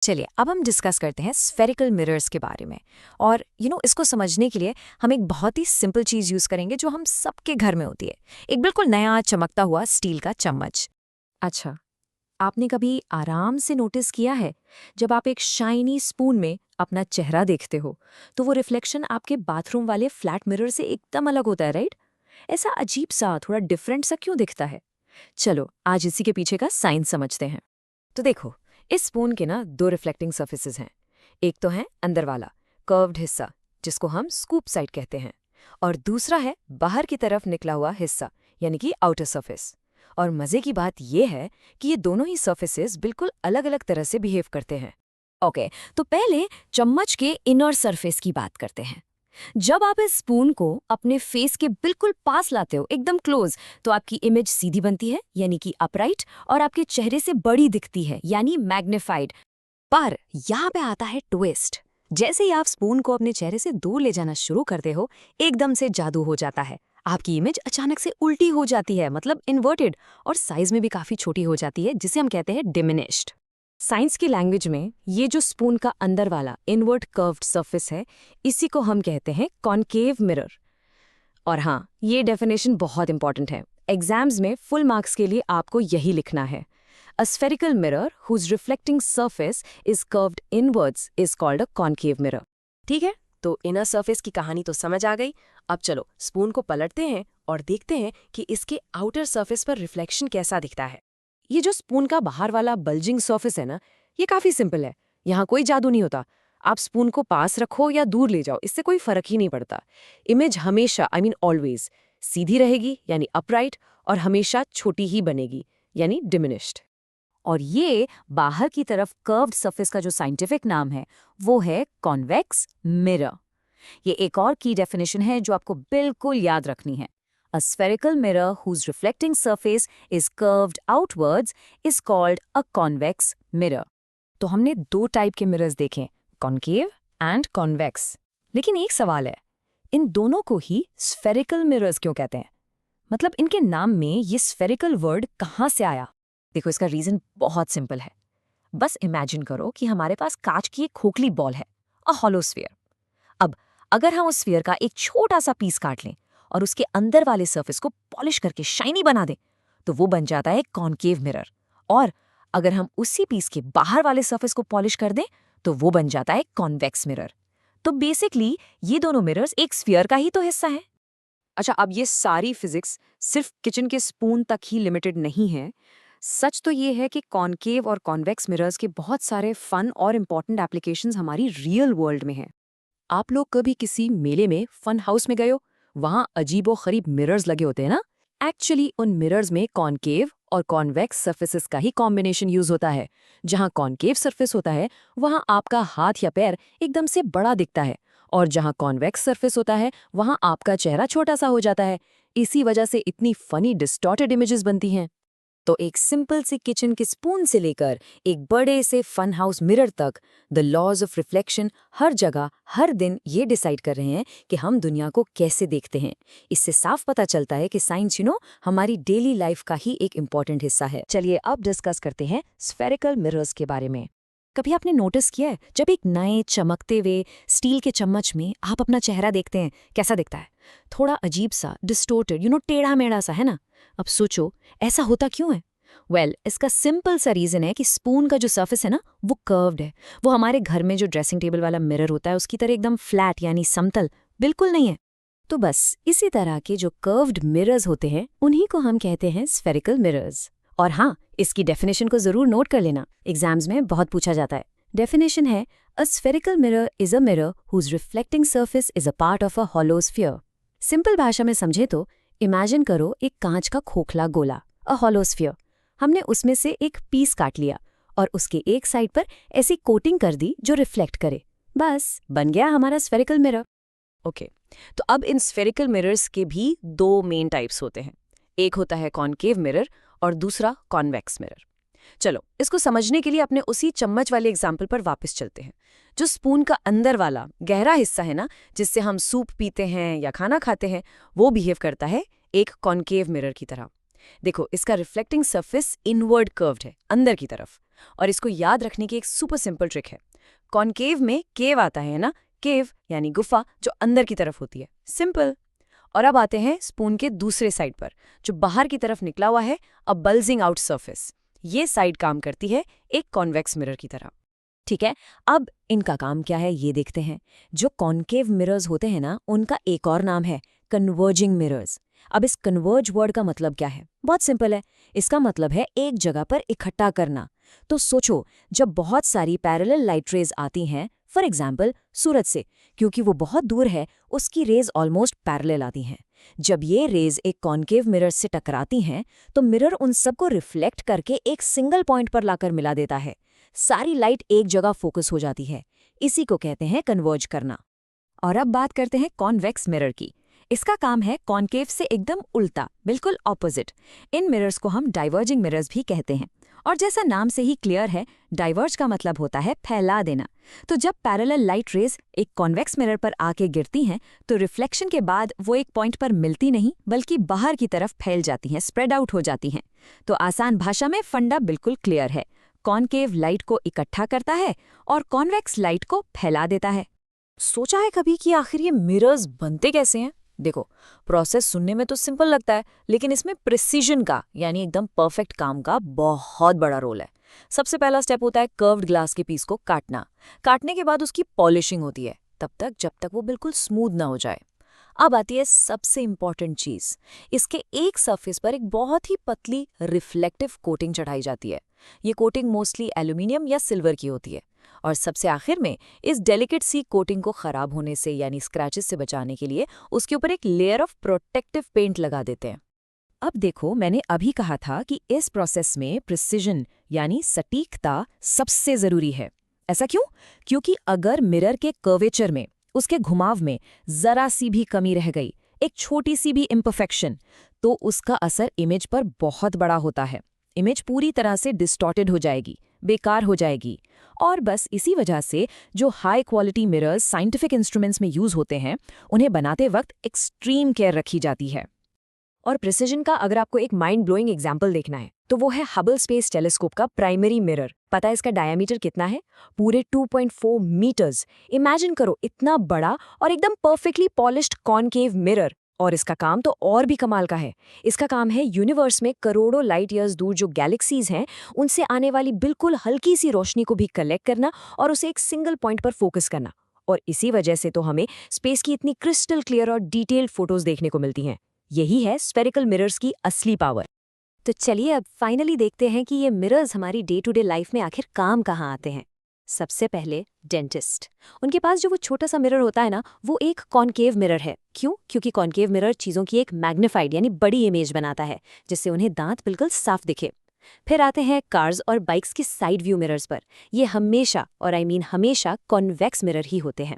चलिए अब हम डिस्कस करते हैं स्फेरिकल मिरर्स के बारे में। और इसको समझने के लिए हम एक बहुत ही सिंपल चीज़ यूज़ करेंगे जो हम सबके घर में होती है। एक बिल्कुल नया चमकता हुआ स्टील का चम्मच। अच्छा, आपने कभी आराम से नोटिस किया है जब आप एक शाइनी स्पून में अपना चेहरा देखते हो तो वो रिफ्लेक्शन आपके बाथरूम वाले फ्लैट मिरर से एकदम अलग होता है, राइट? ऐसा अजीब सा, थोड़ा डिफरेंट सा क्यों दिखता है? चलो आज इसी के पीछे का साइंस समझते हैं। तो देखो, इस स्पून के ना दो रिफ्लेक्टिंग सर्फेसेस हैं। एक तो है अंदर वाला कर्व्ड हिस्सा जिसको हम स्कूप साइड कहते हैं, और दूसरा है बाहर की तरफ निकला हुआ हिस्सा यानी कि आउटर सरफेस। और मजे की बात यह है कि ये दोनों ही सर्फेसेस बिल्कुल अलग अलग तरह से बिहेव करते हैं। ओके, तो पहले चम्मच के इनर सरफेस की बात करते हैं। जब आप इस स्पून को अपने फेस के बिल्कुल पास लाते हो, एकदम क्लोज, तो आपकी इमेज सीधी बनती है यानी कि अपराइट, और आपके चेहरे से बड़ी दिखती है यानी मैग्निफाइड। पर यहाँ पे आता है ट्विस्ट। जैसे ही आप स्पून को अपने चेहरे से दूर ले जाना शुरू करते हो, एकदम से जादू हो जाता है। आपकी इमेज अचानक से उल्टी हो जाती है, मतलब इन्वर्टेड, और साइज में भी काफी छोटी हो जाती है, जिसे हम कहते हैं डिमिनिश्ड। साइंस की लैंग्वेज में ये जो स्पून का अंदर वाला इनवर्ट कर्व्ड सरफेस है, इसी को हम कहते हैं कॉनकेव मिरर। और हाँ, ये डेफिनेशन बहुत इंपॉर्टेंट है। एग्जाम्स में फुल मार्क्स के लिए आपको यही लिखना है। A spherical mirror whose reflecting surface is curved inwards is called a concave mirror। ठीक है, तो इनर सरफेस की कहानी तो समझ आ गई। अब चलो स्पून को पलटते हैं और देखते हैं कि इसके आउटर सरफेस पर रिफ्लेक्शन कैसा दिखता है। ये जो स्पून का बाहर वाला बल्जिंग सरफेस है ना, ये काफी सिंपल है। यहाँ कोई जादू नहीं होता। आप स्पून को पास रखो या दूर ले जाओ, इससे कोई फर्क ही नहीं पड़ता। इमेज हमेशा, आई मीन ऑलवेज, सीधी रहेगी यानी अपराइट, और हमेशा छोटी ही बनेगी यानी डिमिनिश्ड। और ये बाहर की तरफ कर्व्ड सरफेस का जो साइंटिफिक नाम है वो है कॉन्वेक्स मिरर। ये एक और की डेफिनेशन है जो आपको बिल्कुल याद रखनी है। A spherical mirror whose reflecting surface is curved outwards is called a convex mirror। तो हमने दो टाइप के मिरर्स देखे, कॉनकेव एंड कॉन्वेक्स। लेकिन एक सवाल है, इन दोनों को ही स्फेरिकल मिरर्स क्यों कहते हैं? मतलब इनके नाम में ये स्फेरिकल वर्ड कहाँ से आया? देखो, इसका रीजन बहुत सिंपल है। बस इमेजिन करो कि हमारे पास कांच की एक खोखली बॉल है, अ हॉलो स्फीयर। अब अगर हम उस स्फीयर का एक छोटा सा पीस काट लें और उसके अंदर वाले सरफेस को पॉलिश करके शाइनी बना दें, तो वो बन जाता है कॉनकेव मिरर। और अगर हम उसी पीस के बाहर वाले सरफेस को पॉलिश कर दें, तो वो बन जाता है कॉन्वेक्स मिरर। तो बेसिकली ये दोनों मिरर्स एक स्फीयर का ही तो हिस्सा है। अच्छा, अब ये सारी फिजिक्स सिर्फ किचन के स्पून तक ही लिमिटेड नहीं है। सच तो ये है कि कॉनकेव और कॉन्वेक्स मिरर्स के बहुत सारे फन और इम्पॉर्टेंट एप्लीकेशंस हमारी रियल वर्ल्ड में हैं। आप लोग कभी किसी मेले में फन हाउस में गए हो? वहाँ अजीबो-गरीब मिरर्स लगे होते हैं ना? एक्चुअली उन मिरर्स में कॉनकेव और कॉन्वेक्स सरफेसेस का ही कॉम्बिनेशन यूज होता है। जहाँ कॉनकेव सरफेस होता है वहाँ आपका हाथ या पैर एकदम से बड़ा दिखता है, और जहाँ कॉन्वेक्स सरफेस होता है वहाँ आपका चेहरा छोटा सा हो जाता है। इसी वजह से इतनी फनी डिस्टॉर्टेड इमेजेस बनती हैं। तो एक सिंपल सी किचन के स्पून से लेकर एक बड़े से फन हाउस मिरर तक, द लॉज ऑफ रिफ्लेक्शन हर जगह हर दिन ये डिसाइड कर रहे हैं कि हम दुनिया को कैसे देखते हैं। इससे साफ पता चलता है कि साइंस हमारी डेली लाइफ का ही एक इम्पॉर्टेंट हिस्सा है। चलिए अब डिस्कस करते हैं स्फेरिकल मिरर्स के बारे में। कभी आपने नोटिस किया है जब एक नए चमकते हुए स्टील के चम्मच में आप अपना चेहरा देखते हैं, कैसा दिखता है? थोड़ा अजीब सा, डिस्टोर्टेड, टेढ़ा मेढ़ा सा, है ना? अब सोचो ऐसा होता क्यों है? इसका सिंपल सा रीजन है कि स्पून का जो सरफेस है ना, वो कर्व्ड है। वो हमारे घर में जो ड्रेसिंग टेबल वाला मिरर होता है उसकी तरह एकदम फ्लैट यानी समतल बिल्कुल नहीं है। तो बस इसी तरह के जो कर्व्ड मिरर्स होते हैं उन्हीं को हम कहते हैं स्फेरिकल मिरर्स। और हाँ, इसकी डेफिनेशन को जरूर नोट कर लेना, एग्जाम्स में बहुत पूछा जाता है। डेफिनेशन है, a spherical mirror is a mirror whose reflecting surface is a part of a hollow sphere. Simple भाषा में समझे तो इमेजिन करो एक कांच का खोखला गोला, अ हॉलो स्फीयर। हमने उसमें से एक पीस काट लिया और उसके एक साइड पर ऐसी कोटिंग कर दी जो रिफ्लेक्ट करे। बस बन गया हमारा स्फेरिकल मिरर। ओके, तो अब इन स्फेरिकल मिरर्स के भी दो मेन टाइप्स होते हैं। एक होता है कॉनकेव मिरर और दूसरा कॉन्वेक्स मिरर। चलो इसको समझने के लिए अपने उसी चम्मच वाले एग्जाम्पल पर वापस चलते हैं। जो स्पून का अंदर वाला गहरा हिस्सा है ना, जिससे हम सूप पीते हैं या खाना खाते हैं, वो बिहेव करता है एक कॉनकेव मिरर की तरह। देखो, इसका रिफ्लेक्टिंग सरफेस इनवर्ड कर्व्ड है, अंदर की तरफ। और इसको याद रखने की एक सुपर सिंपल ट्रिक है। कॉनकेव में केव आता है ना, केव यानी गुफा जो अंदर की तरफ होती है, सिंपल। और अब आते हैं स्पून के दूसरे साइड पर, जो बाहर की तरफ निकला हुआ है, अ बल्जिंग आउट सरफेस। ये साइड काम करती है एक कॉन्वेक्स मिरर की तरह। ठीक है, अब इनका काम क्या है ये देखते हैं। जो कॉन्केव मिरर्स होते हैं ना, उनका एक और नाम है कन्वर्जिंग मिरर्स। अब इस कन्वर्ज वर्ड का मतलब क्या है? बहुत सिंपल है। इसका मतलब है एक जगह पर इकट्ठा करना। तो सोचो, जब बहुत सारी पैरेलल लाइट रेज आती हैं, फॉर एग्जाम्पल सूरज से, क्योंकि वो बहुत दूर है, उसकी रेज ऑलमोस्ट पैरेलल आती हैं। जब ये रेज एक कॉन्केव मिरर से टकराती हैं, तो मिरर उन सबको रिफ्लेक्ट करके एक सिंगल पॉइंट पर लाकर मिला देता है। सारी लाइट एक जगह फोकस हो जाती है। इसी को कहते हैं कन्वर्ज करना। और अब बात करते हैं कॉन्वेक्स मिरर की। इसका काम है कॉन्केव से एकदम उल्टा, बिल्कुल ऑपोजिट। इन मिरर्स को हम डाइवर्जिंग मिरर्स भी कहते हैं। और जैसा नाम से ही क्लियर है, डाइवर्ज का मतलब होता है फैला देना। तो जब पैरेलल लाइट रेज एक कॉन्वेक्स मिरर पर आके गिरती हैं, तो रिफ्लेक्शन के बाद वो एक पॉइंट पर मिलती नहीं, बल्कि बाहर की तरफ फैल जाती हैं, स्प्रेड आउट हो जाती हैं। तो आसान भाषा में फंडा बिल्कुल क्लियर है। कॉन्केव लाइट को इकट्ठा करता है और कॉन्वेक्स लाइट को फैला देता है। सोचा है कभी कि आखिर ये मिरर्स बनते कैसे हैं? देखो, प्रोसेस सुनने में तो सिंपल लगता है, लेकिन इसमें प्रिसीजन का यानी एकदम परफेक्ट काम का बहुत बड़ा रोल है। सबसे पहला स्टेप होता है कर्व्ड ग्लास के पीस को काटना। काटने के बाद उसकी पॉलिशिंग होती है, तब तक जब तक वो बिल्कुल स्मूथ ना हो जाए। अब आती है सबसे इंपॉर्टेंट चीज। इसके एक सरफेस पर एक बहुत ही पतली रिफ्लेक्टिव कोटिंग चढ़ाई जाती है। ये कोटिंग मोस्टली एल्यूमिनियम या सिल्वर की होती है। और सबसे आखिर में इस डेलिकेट सी कोटिंग को खराब होने से यानी स्क्रैचेस से बचाने के लिए उसके ऊपर एक लेयर ऑफ प्रोटेक्टिव पेंट लगा देते हैं। अब देखो, मैंने अभी कहा था कि इस प्रोसेस में प्रिसिजन यानी सटीकता सबसे जरूरी है। ऐसा क्यों? क्योंकि अगर मिरर के कर्वेचर में, उसके घुमाव में जरा सी भी कमी रह गई, एक छोटी सी भी इम्परफेक्शन, तो उसका असर इमेज पर बहुत बड़ा होता है। इमेज पूरी तरह से डिस्टॉर्टेड हो जाएगी, बेकार हो जाएगी। और बस इसी वजह से जो high quality mirrors scientific instruments में यूज होते हैं, उन्हें बनाते वक्त एक्सट्रीम केयर रखी जाती है। और प्रिसिजन का अगर आपको एक माइंड ब्लोइंग एग्जाम्पल देखना है, तो वो है हबल स्पेस टेलीस्कोप का प्राइमरी मिरर। पता है इसका डायमीटर कितना है? पूरे 2.4 मीटर्स। इमेजिन करो, इतना बड़ा और एकदम परफेक्टली पॉलिश्ड कॉनकेव मिरर। और इसका काम तो और भी कमाल का है। इसका काम है यूनिवर्स में करोड़ों लाइट ईयर्स दूर जो गैलेक्सीज हैं, उनसे आने वाली बिल्कुल हल्की सी रोशनी को भी कलेक्ट करना और उसे एक सिंगल पॉइंट पर फोकस करना। और इसी वजह से तो हमें स्पेस की इतनी क्रिस्टल क्लियर और डिटेल्ड फोटोज देखने को मिलती हैं। यही है स्फेरिकल मिरर्स की असली पावर। तो चलिए अब फाइनली देखते हैं कि ये मिरर्स हमारी डे टू डे लाइफ में आखिर काम कहाँ आते हैं। सबसे पहले डेंटिस्ट। उनके पास जो वो छोटा सा मिरर होता है ना, वो एक कॉनकेव मिरर है। क्यों? क्योंकि कॉनकेव मिरर चीज़ों की एक मैग्नीफाइड यानी बड़ी इमेज बनाता है, जिससे उन्हें दांत बिल्कुल साफ दिखे। फिर आते हैं कार्स और बाइक्स की साइड व्यू मिरर्स पर। ये हमेशा, और हमेशा कॉन्वेक्स मिरर ही होते हैं।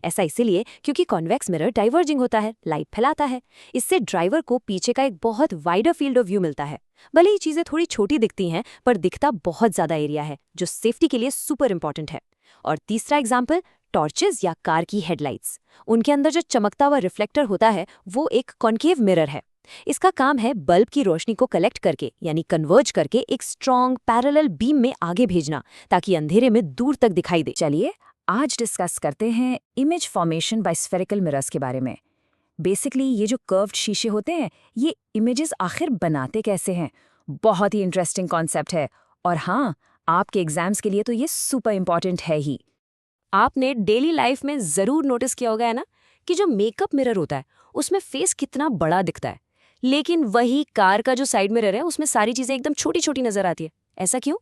ऐसा इसीलिए क्योंकि कॉन्वेक्स मिरर डाइवर्जिंग होता है, लाइट फैलाता है। इससे ड्राइवर को पीछे का एक बहुत वाइडर फील्ड ऑफ व्यू मिलता है। भले ही चीजें थोड़ी छोटी दिखती हैं, पर दिखता बहुत ज्यादा एरिया है, जो सेफ्टी के लिए सुपर इंपॉर्टेंट है। और तीसरा एग्जाम्पल, टॉर्चेस या कार की हेडलाइट्स। उनके अंदर जो चमकता हुआ रिफ्लेक्टर होता है, वो एक कॉन्केव मिरर है। इसका काम है बल्ब की रोशनी को कलेक्ट करके यानी कन्वर्ज करके एक स्ट्रॉन्ग पैरेलल बीम में आगे भेजना, ताकि अंधेरे में दूर तक दिखाई दे। चलिए आज डिस्कस करते हैं image formation by spherical mirrors के बारे में। बेसिकली ये जो कर्व्ड शीशे होते हैं, ये इमेजेस आखिर बनाते कैसे हैं? बहुत ही इंटरेस्टिंग कॉन्सेप्ट है। और हाँ, आपके एग्जाम्स के लिए तो ये सुपर इंपॉर्टेंट है ही। आपने डेली लाइफ में जरूर नोटिस किया होगा है ना, कि जो मेकअप मिरर होता है उसमें फेस कितना बड़ा दिखता है, लेकिन वही कार का जो साइड मिरर है उसमें सारी चीजें एकदम छोटी छोटी नजर आती है। ऐसा क्यों?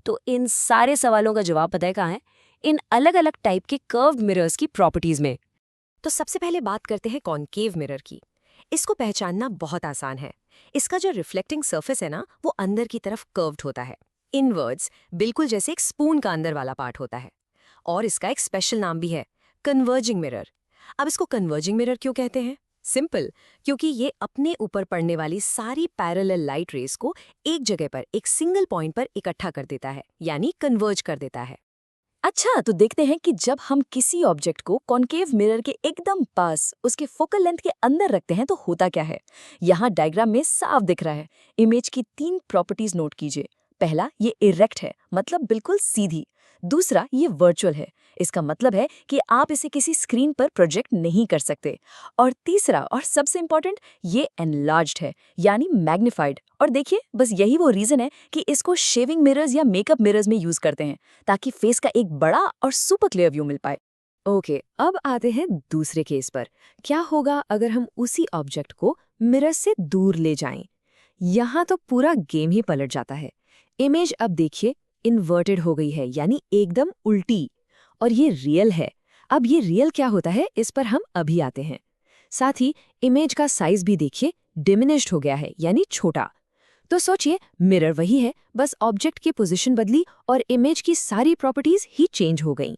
तो इन सारे सवालों का जवाब पता है कहाँ है? इन अलग अलग टाइप के कर्व्ड मिरर्स की प्रॉपर्टीज में। तो सबसे पहले बात करते हैं कॉनकेव मिरर की। इसको पहचानना बहुत आसान है। इसका जो रिफ्लेक्टिंग सरफेस है ना, वो अंदर की तरफ कर्व्ड होता है, इनवर्ड्स, बिल्कुल जैसे एक स्पून का अंदर वाला पार्ट होता है। और इसका एक स्पेशल नाम भी है, कन्वर्जिंग मिरर। अब इसको कन्वर्जिंग मिरर क्यों कहते हैं? सिंपल, क्योंकि ये अपने ऊपर पड़ने वाली सारी पैरेलल लाइट रेस को एक जगह पर, एक सिंगल पॉइंट पर इकट्ठा कर देता है, यानी कन्वर्ज कर देता है। अच्छा, तो देखते हैं कि जब हम किसी ऑब्जेक्ट को कॉन्केव मिरर के एकदम पास, उसके फोकल लेंथ के अंदर रखते हैं, तो होता क्या है। यहाँ डायग्राम में साफ दिख रहा है। इमेज की 3 प्रॉपर्टीज नोट कीजिए। पहला, ये इरेक्ट है, मतलब बिल्कुल सीधी। दूसरा, ये वर्चुअल है, इसका मतलब है कि आप इसे किसी स्क्रीन पर प्रोजेक्ट नहीं कर सकते। और तीसरा और सबसे इंपॉर्टेंट, ये एनलार्ज्ड है, यानी मैग्नीफाइड। और देखिए, बस यही वो रीजन है कि इसको शेविंग मिरर्स या मेकअप मिरर्स में यूज करते हैं, ताकि फेस का एक बड़ा और सुपर क्लियर व्यू मिल पाए। ओके, अब आते हैं दूसरे केस पर। क्या होगा अगर हम उसी ऑब्जेक्ट को मिरर से दूर ले जाएं? यहाँ तो पूरा गेम ही पलट जाता है। इमेज अब देखिए इन्वर्टेड हो गई है, यानी एकदम उल्टी। और ये रियल है। अब ये रियल क्या होता है, इस पर हम अभी आते हैं। साथ ही इमेज का साइज भी देखिए डिमिनिश्ड हो गया है, यानी छोटा। तो सोचिए, मिरर वही है, बस ऑब्जेक्ट की पोजीशन बदली और इमेज की सारी प्रॉपर्टीज ही चेंज हो गई।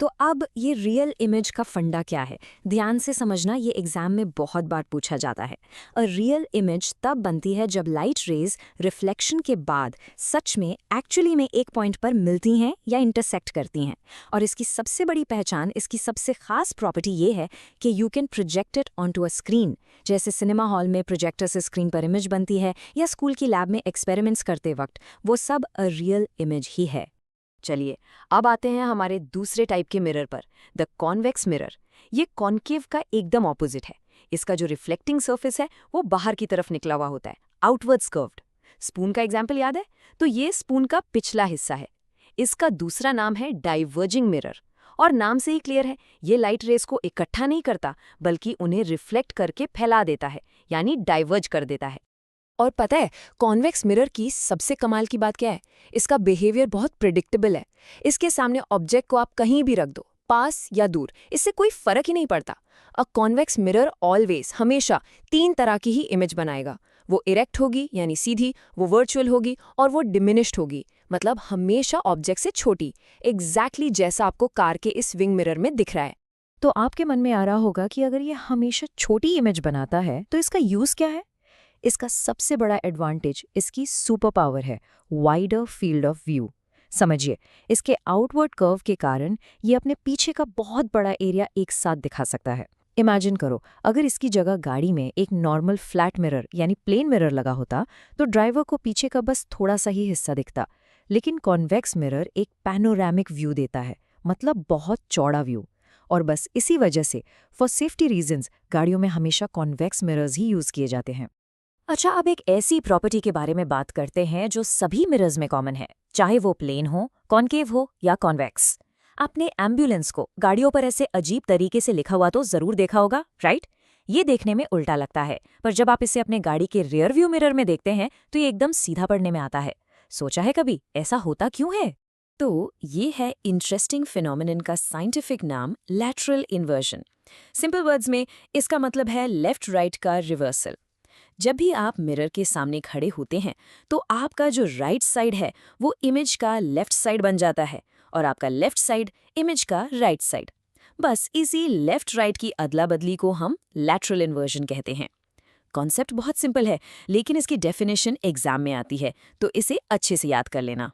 तो अब ये रियल इमेज का फंडा क्या है? ध्यान से समझना, ये एग्जाम में बहुत बार पूछा जाता है। अ रियल इमेज तब बनती है जब लाइट रेज रिफ्लेक्शन के बाद सच में एक्चुअली में एक पॉइंट पर मिलती हैं या इंटरसेक्ट करती हैं। और इसकी सबसे बड़ी पहचान, इसकी सबसे खास प्रॉपर्टी ये है कि you can project it on to a screen. जैसे सिनेमा हॉल में प्रोजेक्टर से स्क्रीन पर इमेज बनती है, या स्कूल की लैब में एक्सपेरिमेंट्स करते वक्त, वो सब अ रियल इमेज ही है। चलिए, अब आते हैं हमारे दूसरे टाइप के मिरर पर, द कॉन्वेक्स मिरर। ये कॉन्केव का एकदम ऑपोजिट है। इसका जो रिफ्लेक्टिंग सरफेस है वो बाहर की तरफ निकला हुआ होता है, आउटवर्ड्स कर्व्ड। स्पून का एग्जाम्पल याद है? तो ये स्पून का पिछला हिस्सा है। इसका दूसरा नाम है डाइवर्जिंग मिरर। और नाम से ही क्लियर है, ये लाइट रेस को इकट्ठा नहीं करता, बल्कि उन्हें रिफ्लेक्ट करके फैला देता है, यानी डाइवर्ज कर देता है। और पता है, कॉन्वेक्स मिरर की सबसे कमाल की बात क्या है? इसका बिहेवियर बहुत प्रिडिक्टेबल है। इसके सामने ऑब्जेक्ट को आप कहीं भी रख दो, पास या दूर, इससे कोई फर्क ही नहीं पड़ता। अ कॉन्वेक्स मिरर ऑलवेज, हमेशा 3 तरह की ही इमेज बनाएगा। वो इरेक्ट होगी, यानी सीधी, वो वर्चुअल होगी, और वो डिमिनिश्ड होगी, मतलब हमेशा ऑब्जेक्ट से छोटी, एग्जैक्टली जैसा आपको कार के इस विंग मिरर में दिख रहा है। तो आपके मन में आ रहा होगा कि अगर ये हमेशा छोटी इमेज बनाता है तो इसका यूज क्या है? इसका सबसे बड़ा एडवांटेज इसकी सुपर पावर है, वाइडर फील्ड ऑफ व्यू। समझिए, इसके आउटवर्ड कर्व के कारण ये अपने पीछे का बहुत बड़ा एरिया एक साथ दिखा सकता है। इमेजिन करो, अगर इसकी जगह गाड़ी में एक नॉर्मल फ्लैट मिरर यानी प्लेन मिरर लगा होता तो ड्राइवर को पीछे का बस थोड़ा सा ही हिस्सा दिखता। लेकिन कॉन्वेक्स मिरर एक पैनोरामिक व्यू देता है, मतलब बहुत चौड़ा व्यू। और बस इसी वजह से फॉर सेफ्टी रीजंस गाड़ियों में हमेशा कॉन्वेक्स मिरर्स ही यूज किए जाते हैं। अच्छा, अब एक ऐसी प्रॉपर्टी के बारे में बात करते हैं जो सभी मिरर्स में कॉमन है, चाहे वो प्लेन हो, कॉन्केव हो या कॉन्वेक्स। आपने एम्बुलेंस को गाड़ियों पर ऐसे अजीब तरीके से लिखा हुआ तो जरूर देखा होगा, राइट? ये देखने में उल्टा लगता है, पर जब आप इसे अपने गाड़ी के रियर व्यू मिरर में देखते हैं तो ये एकदम सीधा पड़ने में आता है। सोचा है कभी ऐसा होता क्यों है? तो ये है इंटरेस्टिंग फिनोमिनन का साइंटिफिक नाम, लैटरल इन्वर्जन। सिंपल वर्ड्स में इसका मतलब है लेफ्ट राइट का रिवर्सल। जब भी आप मिरर के सामने खड़े होते हैं तो आपका जो राइट साइड है वो इमेज का लेफ्ट साइड बन जाता है, और आपका लेफ्ट साइड इमेज का राइट साइड। बस इसी लेफ्ट राइट की अदला बदली को हम लैटरल इन्वर्जन कहते हैं। कॉन्सेप्ट बहुत सिंपल है, लेकिन इसकी डेफिनेशन एग्जाम में आती है, तो इसे अच्छे से याद कर लेना।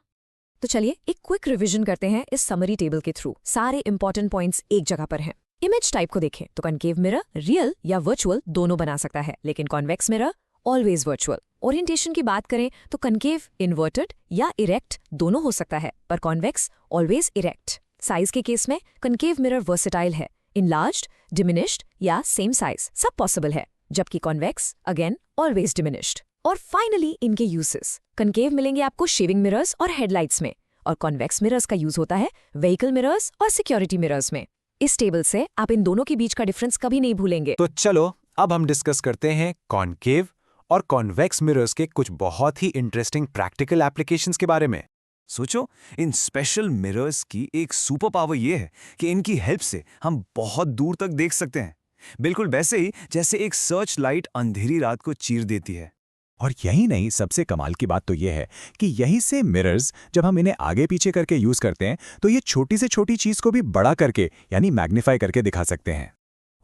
तो चलिए एक क्विक रिवीजन करते हैं इस समरी टेबल के थ्रू। सारे इंपॉर्टेंट पॉइंट्स एक जगह पर हैं। इमेज टाइप को देखें तो कनकेव मिरर रियल या वर्चुअल दोनों बना सकता है, लेकिन convex mirror always virtual. Orientation की बात करें तो कनकेव इन्वर्टेड या इरेक्ट दोनों हो सकता है, पर कॉन्वेक्स ऑलवेज इरेक्ट। साइज के केस में कनकेव मिरर वर्सेटाइल है, इनलार्ज्ड, डिमिनिश्ड या सेम साइज सब पॉसिबल है, जबकि कॉन्वेक्स अगेन ऑलवेज डिमिनिश्ड। और फाइनली इनके यूजेस, कनकेव मिलेंगे आपको शेविंग मिरर्स और हेडलाइट्स में, और कॉन्वेक्स मिरर्स का यूज होता है व्हीकल मिरर्स और सिक्योरिटी मिरर्स में। इस टेबल से आप इन दोनों के बीच का डिफरेंस कभी नहीं भूलेंगे। तो चलो अब हम डिस्कस करते हैं कॉन्केव और कॉन्वेक्स मिरर्स के कुछ बहुत ही इंटरेस्टिंग प्रैक्टिकल एप्लीकेशंस के बारे में। सोचो, इन स्पेशल मिरर्स की एक सुपर पावर ये है कि इनकी हेल्प से हम बहुत दूर तक देख सकते हैं, बिल्कुल वैसे ही जैसे एक सर्च लाइट अंधेरी रात को चीर देती है। और यही नहीं, सबसे कमाल की बात तो यह है कि यही से मिरर्स जब हम इन्हें आगे पीछे करके यूज करते हैं तो ये छोटी से छोटी चीज को भी बड़ा करके यानी मैग्नीफाई करके दिखा सकते हैं।